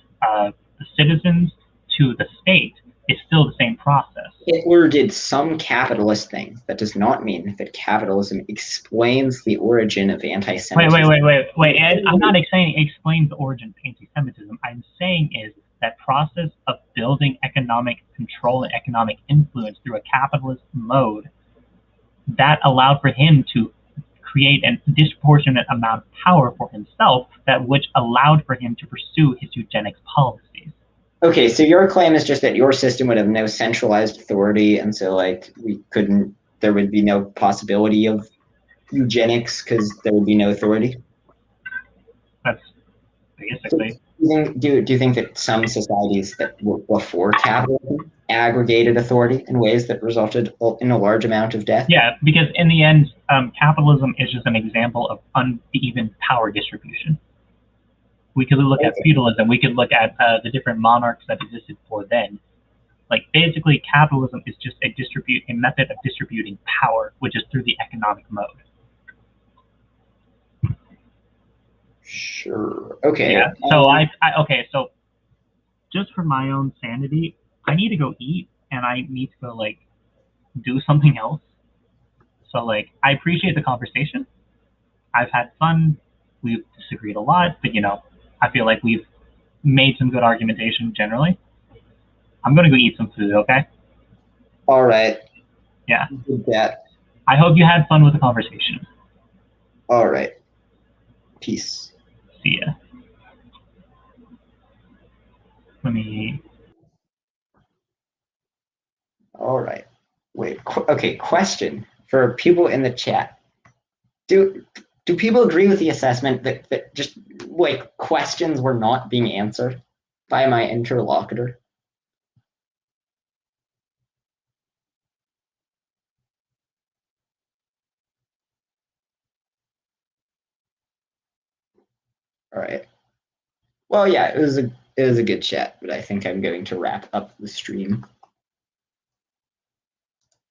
the citizens to the state is still the same process. Hitler did some capitalist things. That does not mean that capitalism explains the origin of anti-Semitism. Wait. I'm not saying it explains the origin of anti-Semitism. I'm saying is that process of building economic control and economic influence through a capitalist mode that allowed for him to create a disproportionate amount of power for himself, that which allowed for him to pursue his eugenics policies. Okay, so your claim is just that your system would have no centralized authority, and so like there would be no possibility of eugenics because there would be no authority. That's basically. Do you think that some societies that were before capitalism aggregated authority in ways that resulted in a large amount of death? Yeah, because in the end, capitalism is just an example of uneven power distribution. We could look at feudalism. We could look at the different monarchs that existed before then. Like basically, capitalism is just a method of distributing power, which is through the economic mode. Sure. Okay. Yeah. So okay. So just for my own sanity, I need to go eat, and I need to go like do something else. So like, I appreciate the conversation. I've had fun. We've disagreed a lot, but I feel like we've made some good argumentation generally. I'm gonna go eat some food, okay? All right. Yeah. Good bet. I hope you had fun with the conversation. All right. Peace. See ya. Let me. All right. Wait. Okay. Question for people in the chat. Do people agree with the assessment that just like questions were not being answered by my interlocutor? All right. Well, yeah, it was a good chat, but I think I'm going to wrap up the stream.